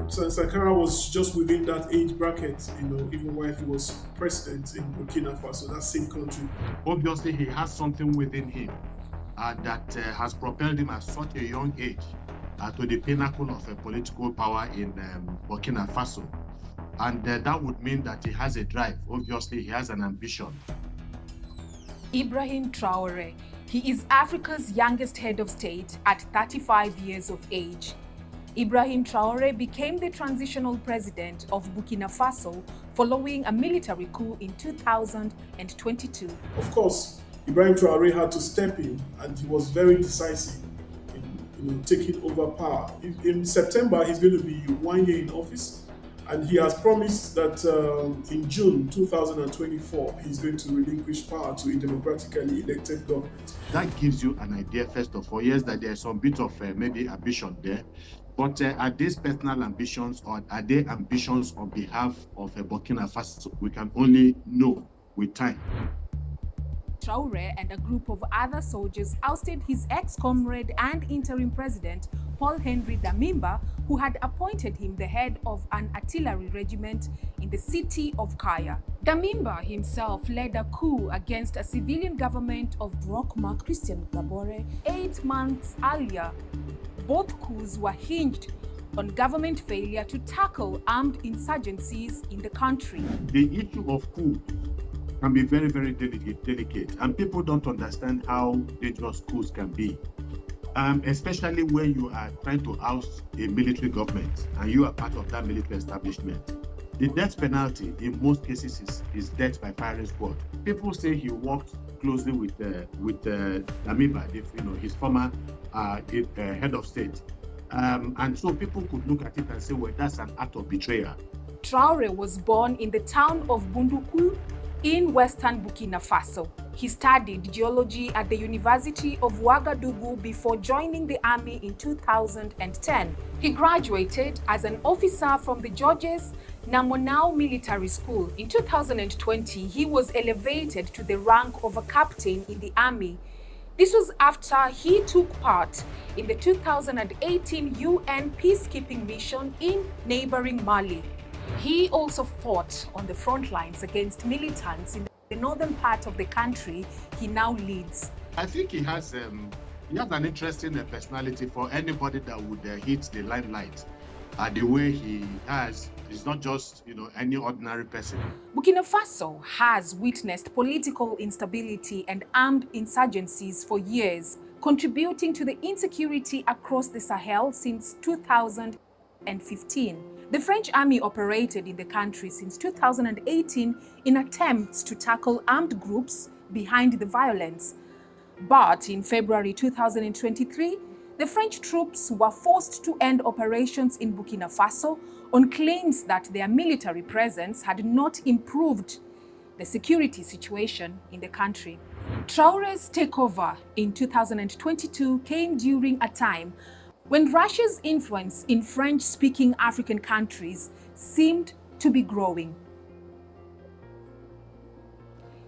Sankara was just within that age bracket, even while he was president in Burkina Faso, that same country. Obviously, he has something within him that has propelled him at such a young age to the pinnacle of political power in Burkina Faso. And that would mean that he has a drive. Obviously, he has an ambition. Ibrahim Traore. He is Africa's youngest head of state at 35 years of age. Ibrahim Traore became the transitional president of Burkina Faso following a military coup in 2022. Of course, Ibrahim Traore had to step in, and he was very decisive in taking over power. In September, he's going to be 1 year in office. And he has promised that in June 2024, he's going to relinquish power to a democratically elected government. That gives you an idea, first of all, yes, that there's some bit of maybe ambition there. But are these personal ambitions, or are they ambitions on behalf of Burkina Faso? We can only know with time. Traore and a group of other soldiers ousted his ex-comrade and interim president, Paul-Henri Damiba, who had appointed him the head of an artillery regiment in the city of Kaya. Damiba himself led a coup against a civilian government of Rochmark Christian Gabore 8 months earlier. Both coups were hinged on government failure to tackle armed insurgencies in the country. The issue of coup can be very, very delicate, and people don't understand how dangerous coups can be, especially when you are trying to oust a military government and you are part of that military establishment. The death penalty in most cases is death by firing squad. People say he worked closely with Damiba, his former head of state, and so people could look at it and say, well, that's an act of betrayal. Traore was born in the town of Bunduku in western Burkina Faso. He studied geology at the University of Ouagadougou before joining the army in 2010. He graduated as an officer from the Georges Namonau Military School. In 2020, he was elevated to the rank of a captain in the army. This was after he took part in the 2018 UN peacekeeping mission in neighboring Mali. He also fought on the front lines against militants in the northern part of the country he now leads. I think he has an interesting personality for anybody that would hit the limelight. The way he has, he's not just any ordinary person. Burkina Faso has witnessed political instability and armed insurgencies for years, contributing to the insecurity across the Sahel since 2015. The French army operated in the country since 2018 in attempts to tackle armed groups behind the violence. But in February 2023, the French troops were forced to end operations in Burkina Faso on claims that their military presence had not improved the security situation in the country. Traore's takeover in 2022 came during a time when Russia's influence in French-speaking African countries seemed to be growing.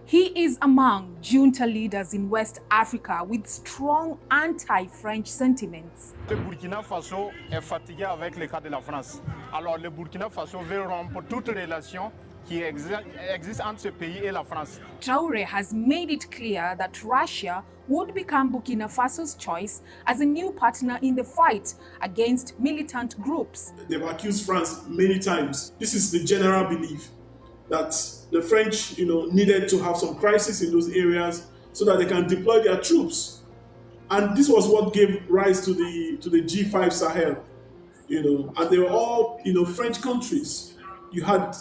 He is among junta leaders in West Africa with strong anti-French sentiments. Le Burkina Faso est fatigué avec le cas de la France. Alors le Burkina Faso veut rompre toute relation qui existe entre ce pays et la France. Traore has made it clear that Russia would become Burkina Faso's choice as a new partner in the fight against militant groups. They've accused France many times. This is the general belief that the French, needed to have some crisis in those areas so that they can deploy their troops. And this was what gave rise to the G5 Sahel, and they were all, French countries. You had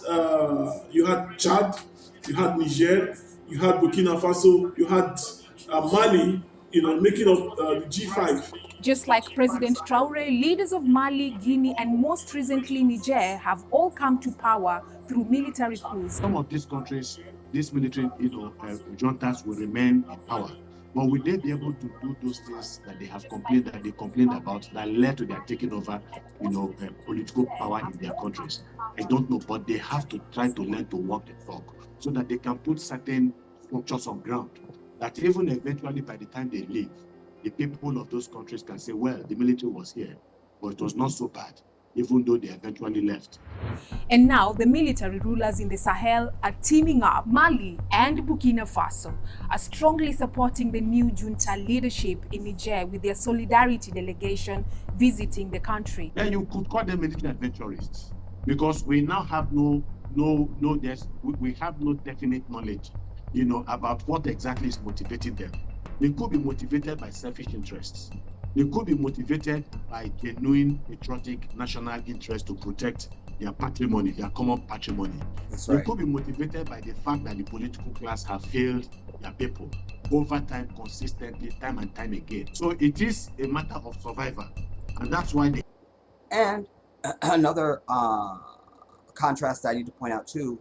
Chad, you had Niger, you had Burkina Faso, you had Mali, making up the G5. Just like President Traore, leaders of Mali, Guinea, and most recently Niger have all come to power through military coups. Some of these countries these military, juntas will remain in power. But will they be able to do those things that they have complained about that led to their taking over, political power in their countries? I don't know, but they have to try to learn to walk the talk so that they can put certain structures on ground that even eventually by the time they leave, the people of those countries can say, well, the military was here, but it was not so bad, even though they eventually left. And now the military rulers in the Sahel are teaming up. Mali and Burkina Faso are strongly supporting the new junta leadership in Niger with their solidarity delegation visiting the country. Then you could call them military adventurers because we now have we have no definite knowledge, about what exactly is motivating them. They could be motivated by selfish interests. They could be motivated by genuine patriotic national interest to protect their patrimony, their common patrimony. That's They right. could be motivated by the fact that the political class have failed their people over time, consistently, time and time again. So it is a matter of survival, and that's why they. And another contrast I need to point out too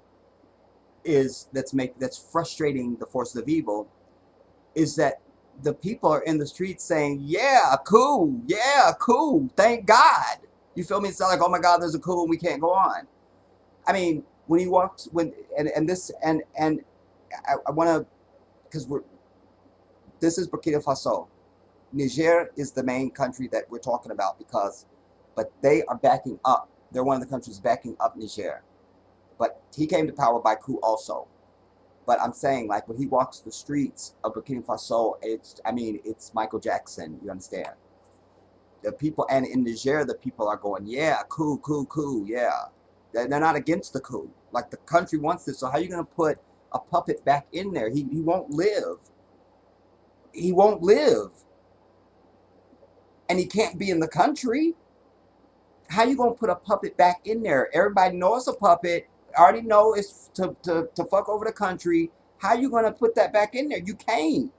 is that's frustrating the forces of evil is that the people are in the streets saying, yeah, cool, thank God. You feel me? It's not like, oh my God, there's a coup and we can't go on. I mean, when he walks, I want to, because this is Burkina Faso. Niger is the main country that we're talking about but they are backing up. They're one of the countries backing up Niger. But he came to power by coup also. But I'm saying, like, when he walks the streets of Burkina Faso, it's Michael Jackson, you understand? The people, and in Niger, the people are going, yeah, coup, yeah. They're not against the coup. Like, the country wants this, so how are you going to put a puppet back in there? He won't live. He won't live. And he can't be in the country. How you going to put a puppet back in there? Everybody knows a puppet. Already know it's to fuck over the country. How you going to put that back in there? You can't.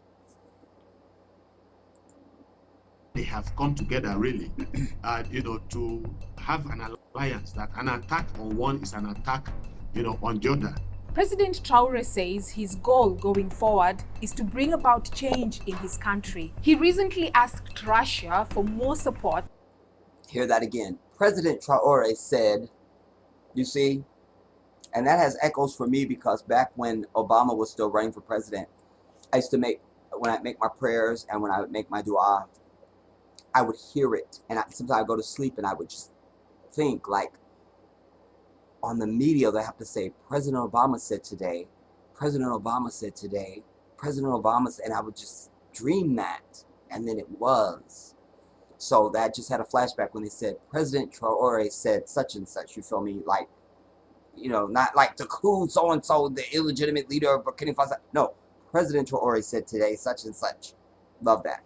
They have come together really, to have an alliance that an attack on one is an attack, on the other. President Traore says his goal going forward is to bring about change in his country. He recently asked Russia for more support. Hear that again. President Traore said, you see, and that has echoes for me because back when Obama was still running for president, I used to when I make my prayers and when I would make my dua, I would hear it. And sometimes I go to sleep and I would just think, like, on the media, they have to say, President Obama said today, President Obama said today, President Obama said, and I would just dream that. And then it was. So that just had a flashback when they said, President Traore said such and such, you feel me? Like, not like the coup so-and-so, the illegitimate leader of Burkina Faso. No, President Traore said today such and such. Love that.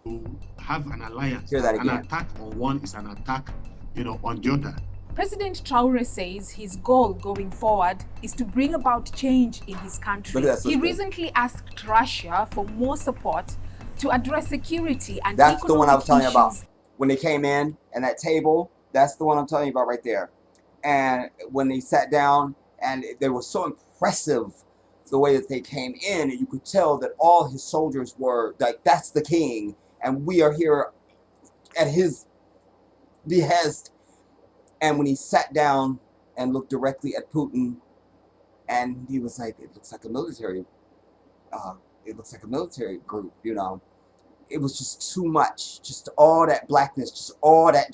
Have an alliance. Hear that again. An attack on one is an attack, on the other. President Traore says his goal going forward is to bring about change in his country. He recently asked Russia for more support to address security and that's the one I was telling you about. issues. When they came in and that table, that's the one I'm telling you about right there. And when they sat down, and they were so impressive the way that they came in, and you could tell that all his soldiers were like, that's the king, and we are here at his behest. And when he sat down and looked directly at Putin, and he was like, it looks like a military group, It was just too much, just all that blackness, just all that,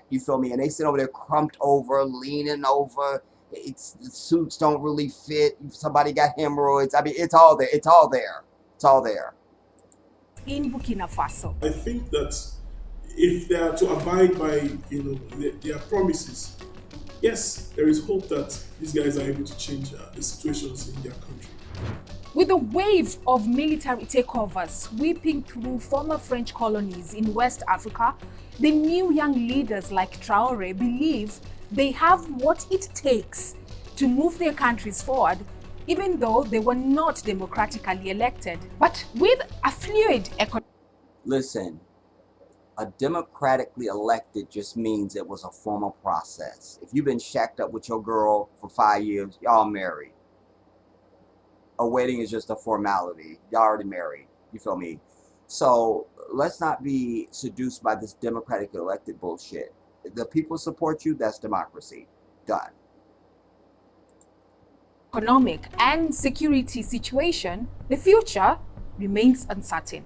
you feel me? And they sit over there crumped over, leaning over. The suits don't really fit. Somebody got hemorrhoids. I mean, it's all there. In Burkina Faso. I think that if they are to abide by, their promises, yes, there is hope that these guys are able to change the situations in their country. With a wave of military takeovers sweeping through former French colonies in West Africa, the new young leaders like Traore believe they have what it takes to move their countries forward, even though they were not democratically elected. But with a fluid economy. Listen, a democratically elected just means it was a formal process. If you've been shacked up with your girl for 5 years, y'all married. a wedding is just a formality. Y'all already married. You feel me? So let's not be seduced by this democratic elected bullshit. The people support you, that's democracy. Done. Economic and security situation, the future remains uncertain.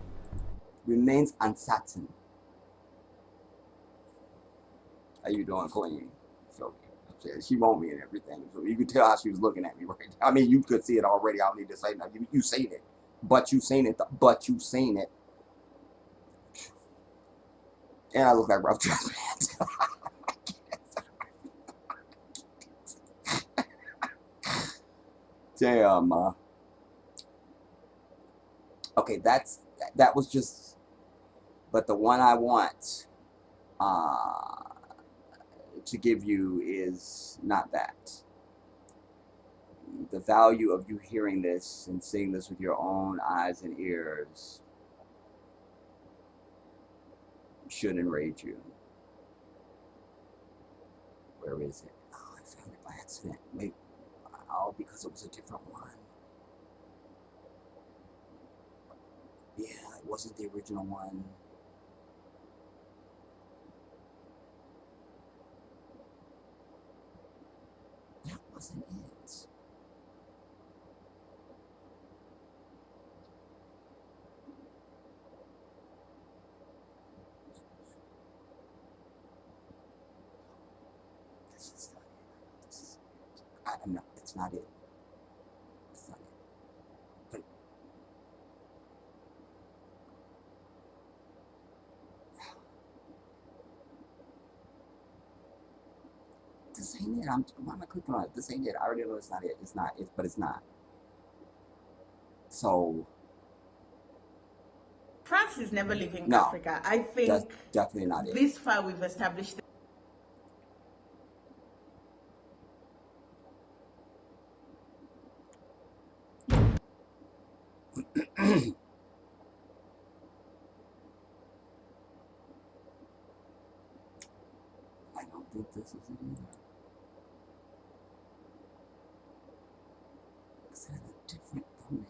Remains uncertain. How you doing, Queen? So she want me and everything. So you could tell how she was looking at me right now. I mean, you could see it already. I don't need to say nothing. You seen it. But you seen it. But you seen it. And I look like rough draft pants. Damn. Okay, that was just. But the one I want to give you is not that. The value of you hearing this and seeing this with your own eyes and ears should enrage you. Where is it? Oh, I found it by accident. Wait. Oh, because it was a different one. Yeah, it wasn't the original one. That wasn't it. This is not it. This is, I'm not, it's not it. It's not it. But this ain't it. Why am I clicking on it? This ain't it. I already know it's not it. It's not it, but it's not. So France is never leaving no, Africa. I think that's definitely not it. this far we've established. I don't think this is it either. Is it a different thumbnail?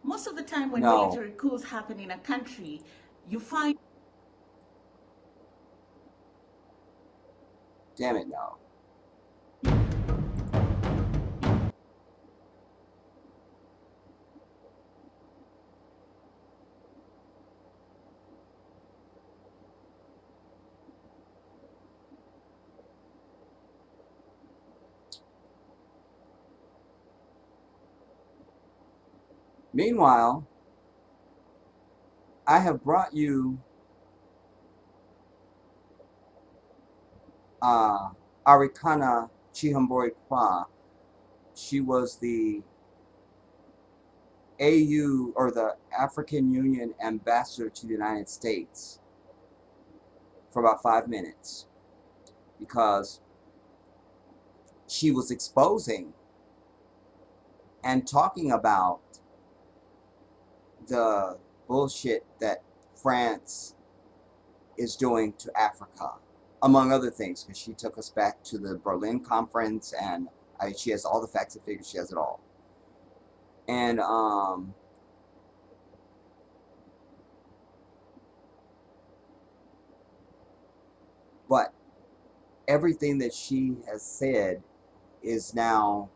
Most of the time when No. military coups happen in a country, you find Damn it, no. Meanwhile, I have brought you Arikana Chihambori Kwa. She was the AU, or the African Union ambassador to the United States, for about 5 minutes, because she was exposing and talking about the bullshit that France is doing to Africa, among other things, because she took us back to the Berlin conference, and she has all the facts and figures. She has it all. And but everything that she has said is now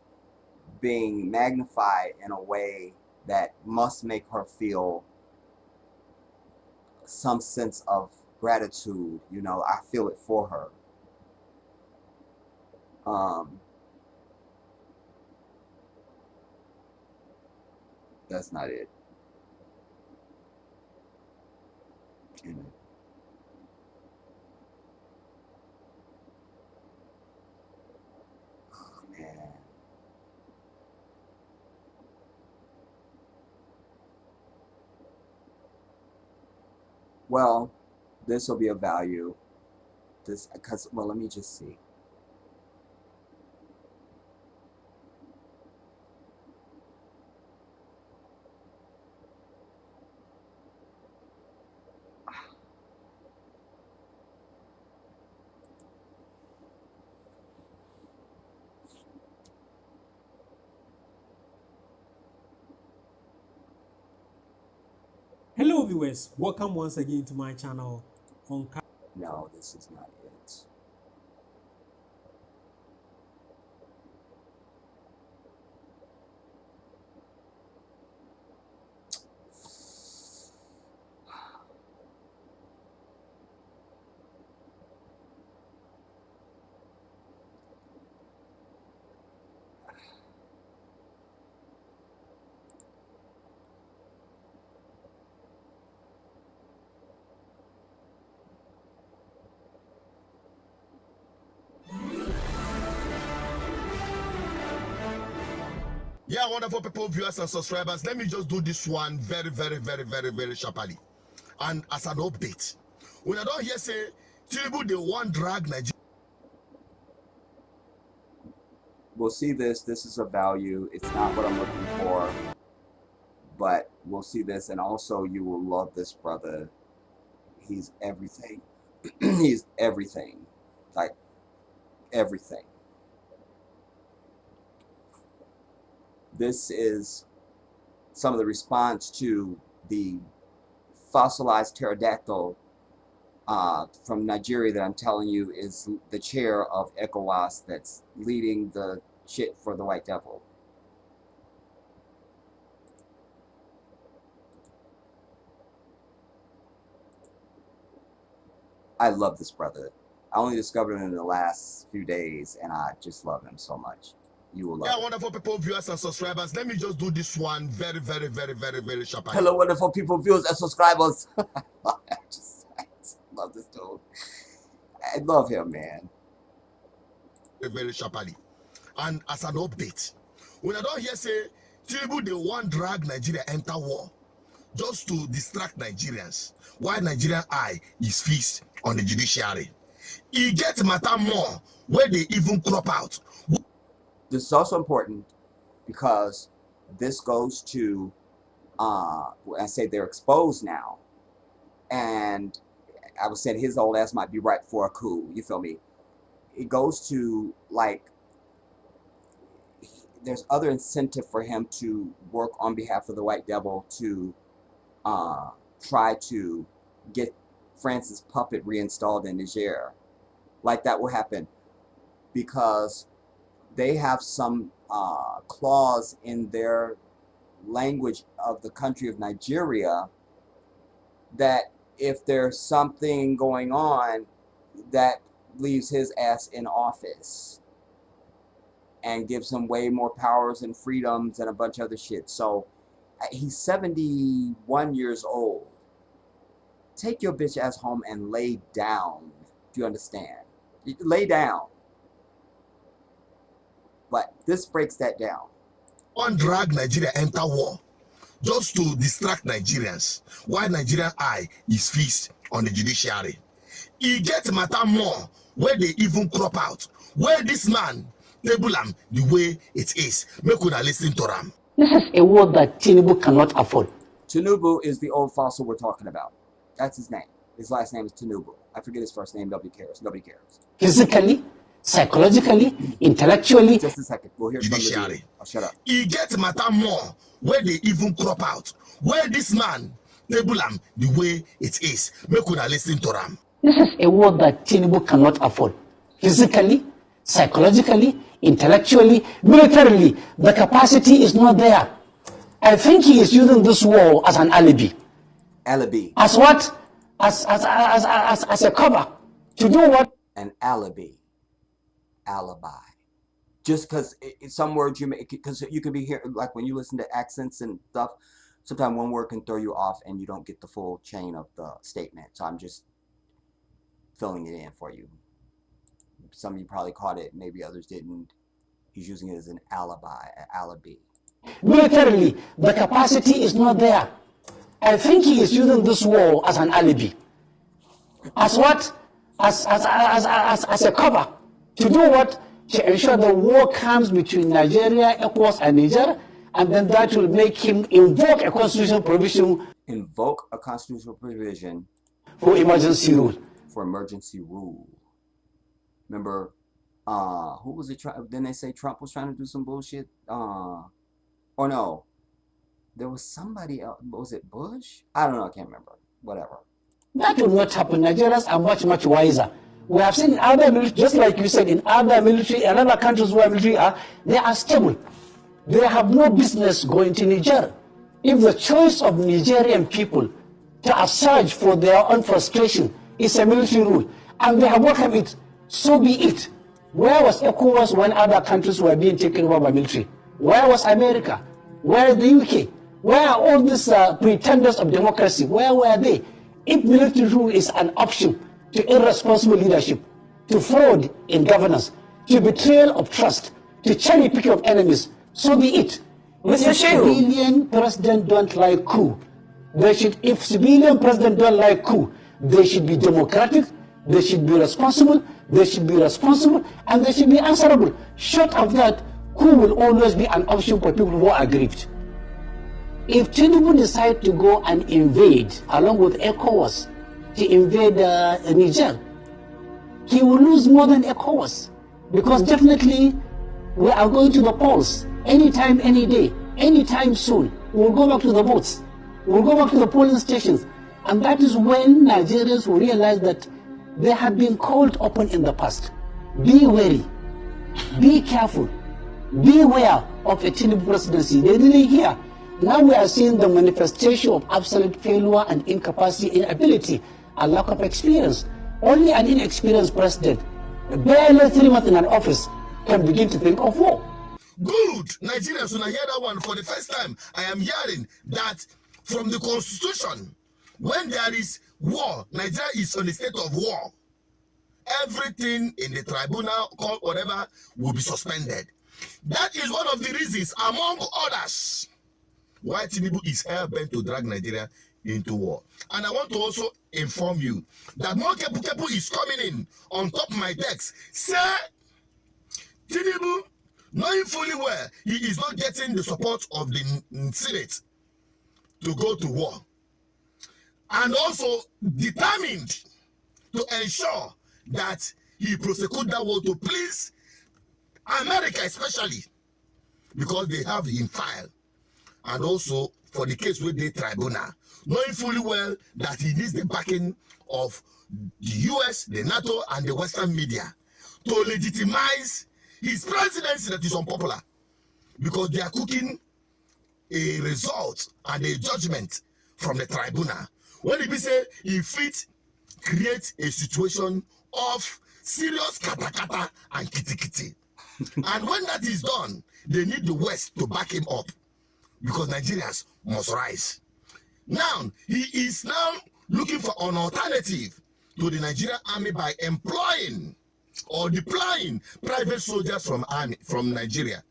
being magnified in a way that must make her feel some sense of gratitude. You know, I feel it for her. That's not it. Damn it. Oh, man. Well, this will be of value. This, because, well, let me just see. Hello viewers, welcome once again to my channel on No, this is not it. Yeah, wonderful people, viewers and subscribers. Let me just do this one very sharply. And as an update, when I don't hear say Tinubu they want drag Nigeria. We'll see this. This is a value. It's not what I'm looking for, but we'll see this. And also, you will love this brother. He's everything. He's everything. Like, everything. This is some of the response to the fossilized pterodactyl from Nigeria that I'm telling you is the chair of ECOWAS that's leading the shit for the white devil. I love this brother. I only discovered him in the last few days, and I just love him so much. You will love Yeah, it. wonderful people, viewers and subscribers. Let me just do this one very sharply. Hello, wonderful people, viewers, and subscribers. I just love this dude. I love him, man. Very sharply. And as an update, when I don't hear say Tinubu they want drag Nigeria enter war just to distract Nigerians, while Nigerian eye is fixed on the judiciary. He gets matter more where they even crop out. This is also important because this goes to, I say they're exposed now, and I was saying his old ass might be right for a coup. You feel me? It goes to, like, there's other incentive for him to work on behalf of the white devil to try to get France's puppet reinstalled in Niger. Like, that will happen because they have some clause in their language of the country of Nigeria that if there's something going on, that leaves his ass in office and gives him way more powers and freedoms and a bunch of other shit. So he's 71 years old. Take your bitch ass home and lay down. Do you understand? Lay down. But this breaks that down. One drag Nigeria enter war just to distract Nigerians, while Nigerian eye is fixed on the judiciary. He gets matter more where they even crop out. Where this man table am the way it is. Make una listen to him. This is a war that Tinubu cannot afford. Tinubu is the old fossil we're talking about. That's his name. His last name is Tinubu. I forget his first name. Nobody cares. Nobody cares. Physically, psychologically, intellectually. Just a second. We'll hear from the video. Oh, shut up. He gets matter more where they even crop out. Where this man table am the way it is. Make una listen to him. This is a war that Tinubu cannot afford. Physically, psychologically, intellectually, militarily, the capacity is not there. I think he is using this war as an alibi. Alibi. As what? As a cover to do what? An alibi. Alibi. Just because some words you make, because you can be here, like when you listen to accents and stuff, sometimes one word can throw you off and you don't get the full chain of the statement. So I'm just filling it in for you. Some of you probably caught it, maybe others didn't. He's using it as an alibi, an alibi. Militarily, the capacity is not there. I think he is using this war as an alibi. As what? As a cover. To do what? To ensure the war comes between Nigeria, ECOWAS, and Niger, and then that will make him invoke a constitutional provision. Invoke a constitutional provision. For emergency rule. For emergency rule. Remember, who was it? Didn't they say Trump was trying to do some bullshit? Or no. There was somebody else. Was it Bush? I don't know. I can't remember. Whatever. That will not happen. Nigerians are much, much wiser. We have seen in other military, just like you said, in other military and other countries where military are, they are stable. They have no business going to Niger. If the choice of Nigerian people to assuage for their own frustration is a military rule, and they have welcomed it, so be it. Where was ECOWAS when other countries were being taken over by military? Where was America? Where is the UK? Where are all these pretenders of democracy? Where were they? If military rule is an option to irresponsible leadership, to fraud in governance, to betrayal of trust, to cherry picking of enemies, so be it. If civilian president don't like coup, if civilian president don't like coup, they should be democratic, they should be responsible, and they should be answerable. Short of that, coup will always be an option for people who are aggrieved. If Tinubu decide to go and invade, along with ECOWAS, to invade Niger, he will lose more than ECOWAS, because definitely we are going to the polls anytime, any day, anytime soon. We'll go back to the votes. We'll go back to the polling stations. And that is when Nigerians will realize that they have been called upon in the past. Be wary, be careful, beware of a Tinubu presidency. They didn't hear. Now we are seeing the manifestation of absolute failure and incapacity, inability, and lack of experience. Only an inexperienced president, barely 3 months in an office, can begin to think of war. Good. Nigerians, when I hear that one for the first time, I am hearing that from the constitution, when there is war, Nigeria is on a state of war. Everything in the tribunal, court, whatever, will be suspended. That is one of the reasons, among others, why Tinubu is hell-bent to drag Nigeria into war. And I want to also inform you that more Kepu is coming in on top of my decks. Say, Tinubu, knowing fully well he is not getting the support of the Senate to go to war, and also determined to ensure that he prosecute that war to please America, especially because they have him file, and also for the case with the tribunal, knowing fully well that he needs the backing of the US, the NATO, and the Western media to legitimize his presidency that is unpopular, because they are cooking a result and a judgment from the tribunal. When it be say, if it create a situation of serious katakata and kitty, and when that is done, they need the West to back him up, because Nigerians must rise. Now, he is now looking for an alternative to the Nigerian army by employing or deploying private soldiers from Nigeria.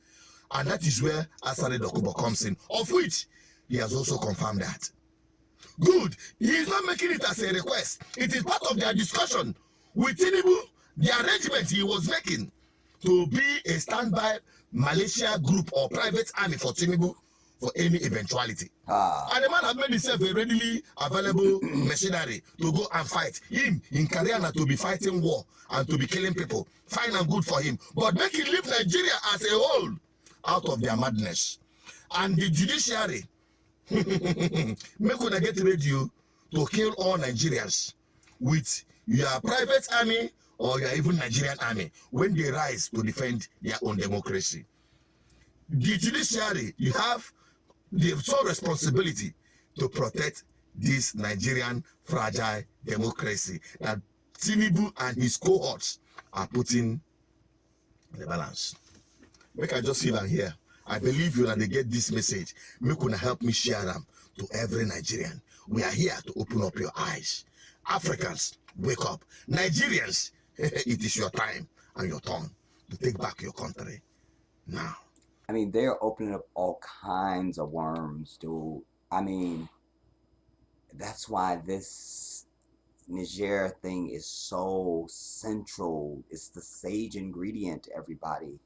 And that is where Asare Dokubo comes in, of which he has also confirmed that. Good. He is not making it as a request. It is part of their discussion with Tinubu, the arrangement he was making to be a standby militia group or private army for Tinubu for any eventuality. And the man has made himself a readily available mercenary to go and fight. Him in Kariana to be fighting war and to be killing people. Fine and good for him. But make him leave Nigeria as a whole out of their madness. And the judiciary, make una get ready to kill all Nigerians with your private army or your even Nigerian army when they rise to defend their own democracy. The judiciary, you have the sole responsibility to protect this Nigerian fragile democracy that Tinubu and his cohorts are putting the balance. Make I just sit down here. I believe you and they get this message. Make una help me share them to every Nigerian. We are here to open up your eyes. Africans, wake up. Nigerians, it is your time and your turn to take back your country now. I mean, they're opening up all kinds of worms, dude. I mean, that's why this Niger thing is so central. It's the sage ingredient, everybody.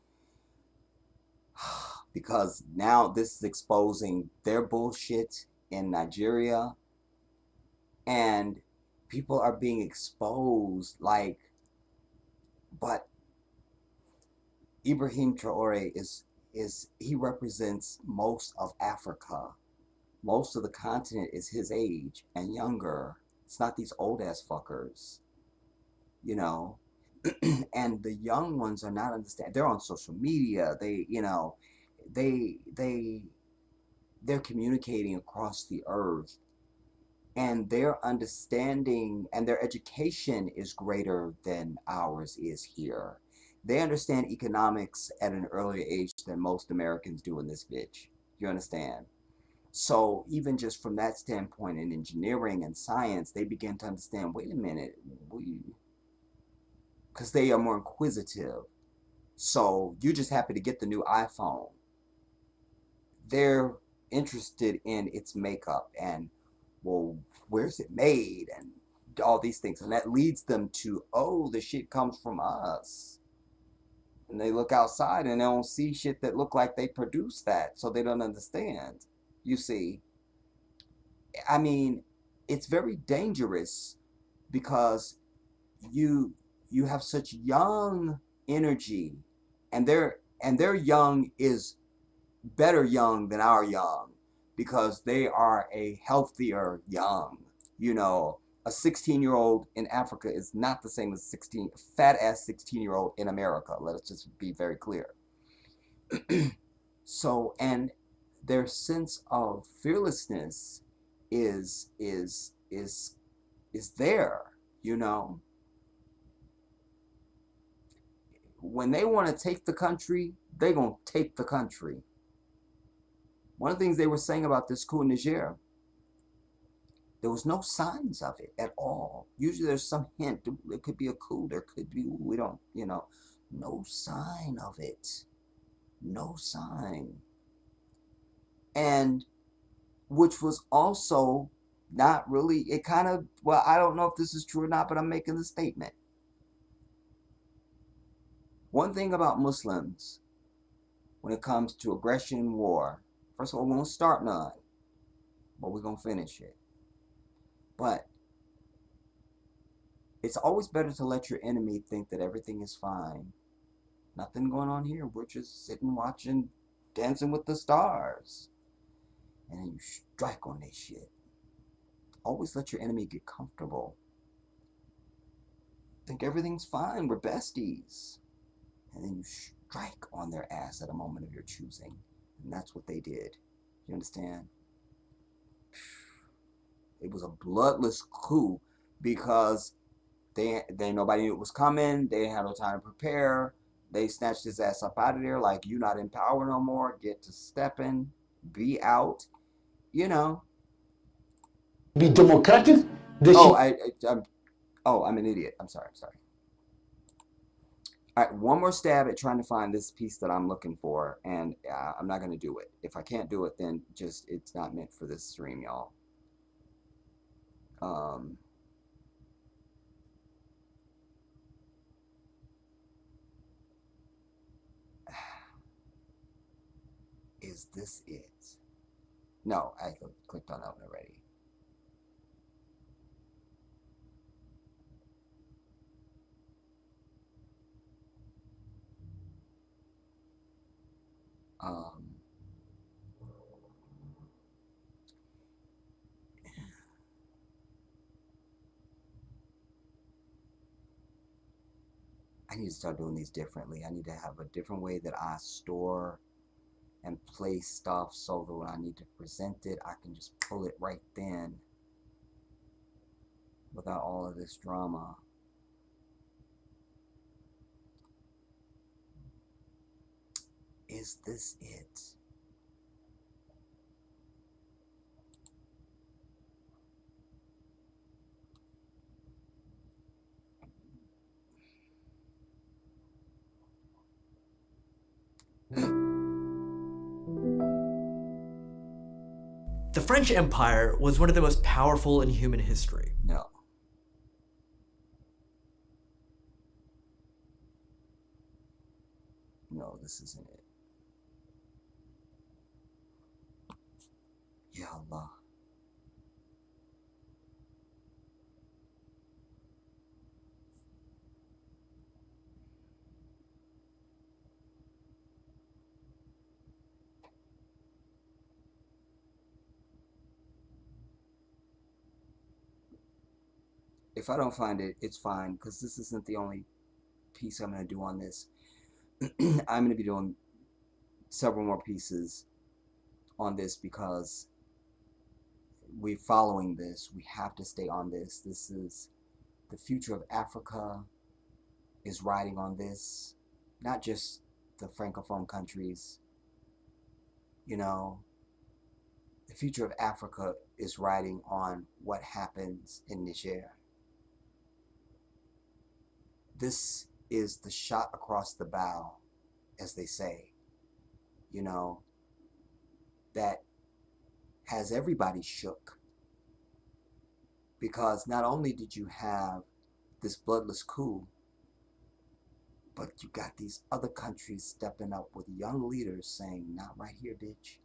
Because now this is exposing their bullshit in Nigeria, and people are being exposed, like, but Ibrahim Traore he represents most of Africa. most of the continent is his age and younger. It's not these old ass fuckers, you know. And the young ones are not understand. They're on social media. They they're communicating across the earth, and their understanding and their education is greater than ours is here. They understand economics at an earlier age than most Americans do in this bitch. You understand? So even just from that standpoint in engineering and science, they begin to understand, wait a minute, because they are more inquisitive. So you're just happy to get the new iPhone. They're interested in its makeup and, well, where's it made and all these things. And that leads them to, oh, the shit comes from us. And they look outside and they don't see shit that look like they produce that. So they don't understand. You see, I mean, it's very dangerous because you you have such young energy, and their young is better young than our young, because they are a healthier young. You know, a 16-year-old in Africa is not the same as 16 fat ass 16-year-old in America. Let us just be very clear. So, and their sense of fearlessness is is is is there, you know. When they want to take the country, they gonna take the country. One of the things they were saying about this coup in Niger, there was no signs of it at all. Usually there's some hint. It could be a coup. There could be, we don't, you know, no sign of it. No sign. And which was also not really, it kind of, well, I don't know if this is true or not, but I'm making the statement. One thing about Muslims when it comes to aggression and war, first of all, we won't start none, but we're going to finish it. But it's always better to let your enemy think that everything is fine. Nothing going on here. We're just sitting watching Dancing with the Stars. And then you strike on this shit. Always let your enemy get comfortable. Think everything's fine. We're besties. And then you strike on their ass at a moment of your choosing. And that's what they did. You understand? It was a bloodless coup because they nobody knew it was coming. They had no time to prepare. They snatched his ass up out of there like, you not in power no more. Get to stepping. Be out. You know. Be democratic. They Oh, should I'm an idiot. I'm sorry. All right, one more stab at trying to find this piece that I'm looking for, and I'm not going to do it. If I can't do it, then just, it's not meant for this stream, y'all. Is this it? No, I clicked on that one already. I need to start doing these differently. I need to have a different way that I store and place stuff so that when I need to present it, I can just pull it right then without all of this drama. Is this it? The French Empire was one of the most powerful in human history. No. No, this isn't it. Ya Allah. if I don't find it, it's fine, because this isn't the only piece I'm going to do on this. I'm going to be doing several more pieces on this because we're following this. We have to stay on this. This is the future of Africa is riding on this, not just the Francophone countries. You know, the future of Africa is riding on what happens in Niger. This is the shot across the bow, as they say, you know, that has everybody shook. Because not only did you have this bloodless coup, but you got these other countries stepping up with young leaders saying, not right here, bitch.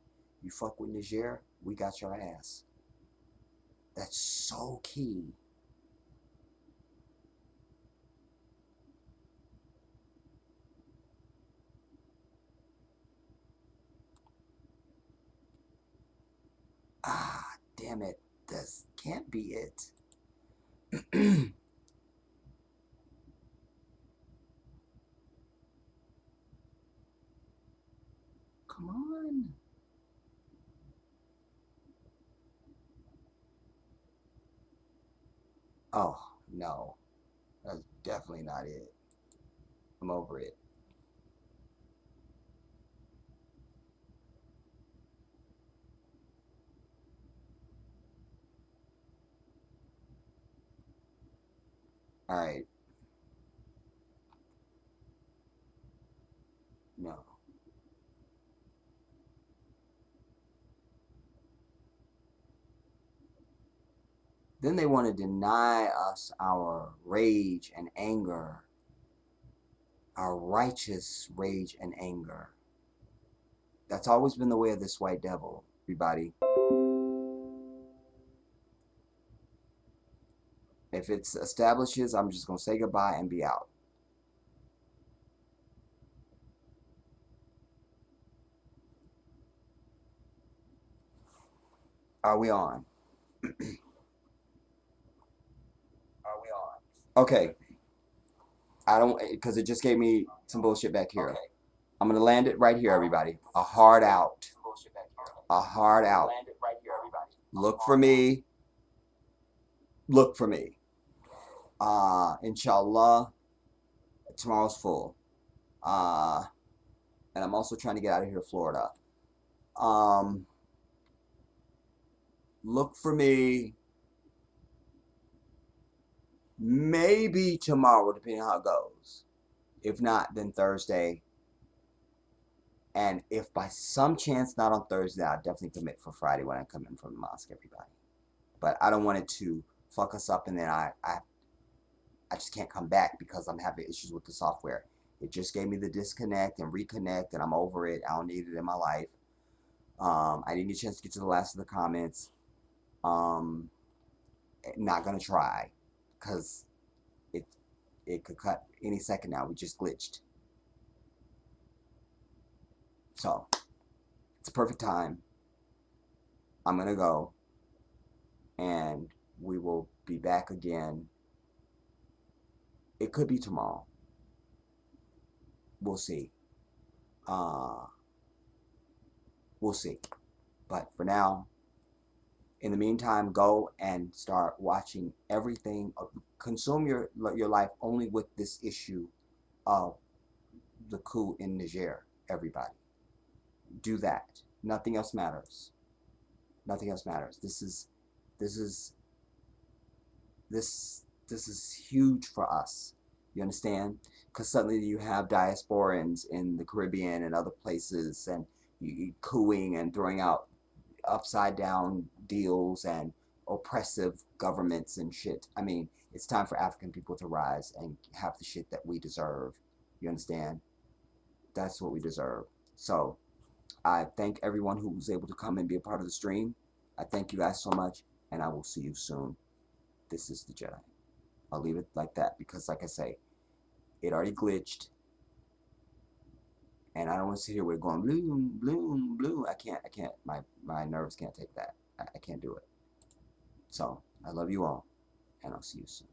You fuck with Niger, we got your ass. That's so key. Ah, damn it. This can't be it. Come on. Oh, no. That's definitely not it. I'm over it. Alright. No. Then they want to deny us our rage and anger, our righteous rage and anger. That's always been the way of this white devil, everybody. If it establishes, I'm just going to say goodbye and be out. Are we on? Okay. I don't, because it just gave me some bullshit back here. I'm going to land it right here, everybody. A hard out. A hard out. Look for me. Look for me. Inshallah, tomorrow's full. And I'm also trying to get out of here to Florida. Look for me. Maybe tomorrow, depending on how it goes. If not, then Thursday. And if by some chance not on Thursday, I'll definitely commit for Friday when I come in from the mosque, everybody. But I don't want it to fuck us up and then I just can't come back because I'm having issues with the software. It just gave me the disconnect and reconnect, and I'm over it. I don't need it in my life. I didn't get a chance to get to the last of the comments. Not gonna try, because it could cut any second now. We just glitched. So, it's a perfect time. I'm gonna go, and we will be back again. It could be tomorrow. We'll see. We'll see. But for now, in the meantime, go and start watching everything. Consume your life only with this issue of the coup in Niger, everybody. Do that. Nothing else matters. Nothing else matters. This is huge for us. You understand? Because suddenly you have diasporans in the Caribbean and other places, and you cooing and throwing out upside down deals and oppressive governments and shit. I mean, it's time for African people to rise and have the shit that we deserve. You understand? That's what we deserve. So I thank everyone who was able to come and be a part of the stream. I thank you guys so much, and I will see you soon. This is the Jedi. I'll leave it like that because, like I say, it already glitched. And I don't want to sit here with it going bloom, bloom, bloom. I can't. My nerves can't take that. I can't do it. So, I love you all, and I'll see you soon.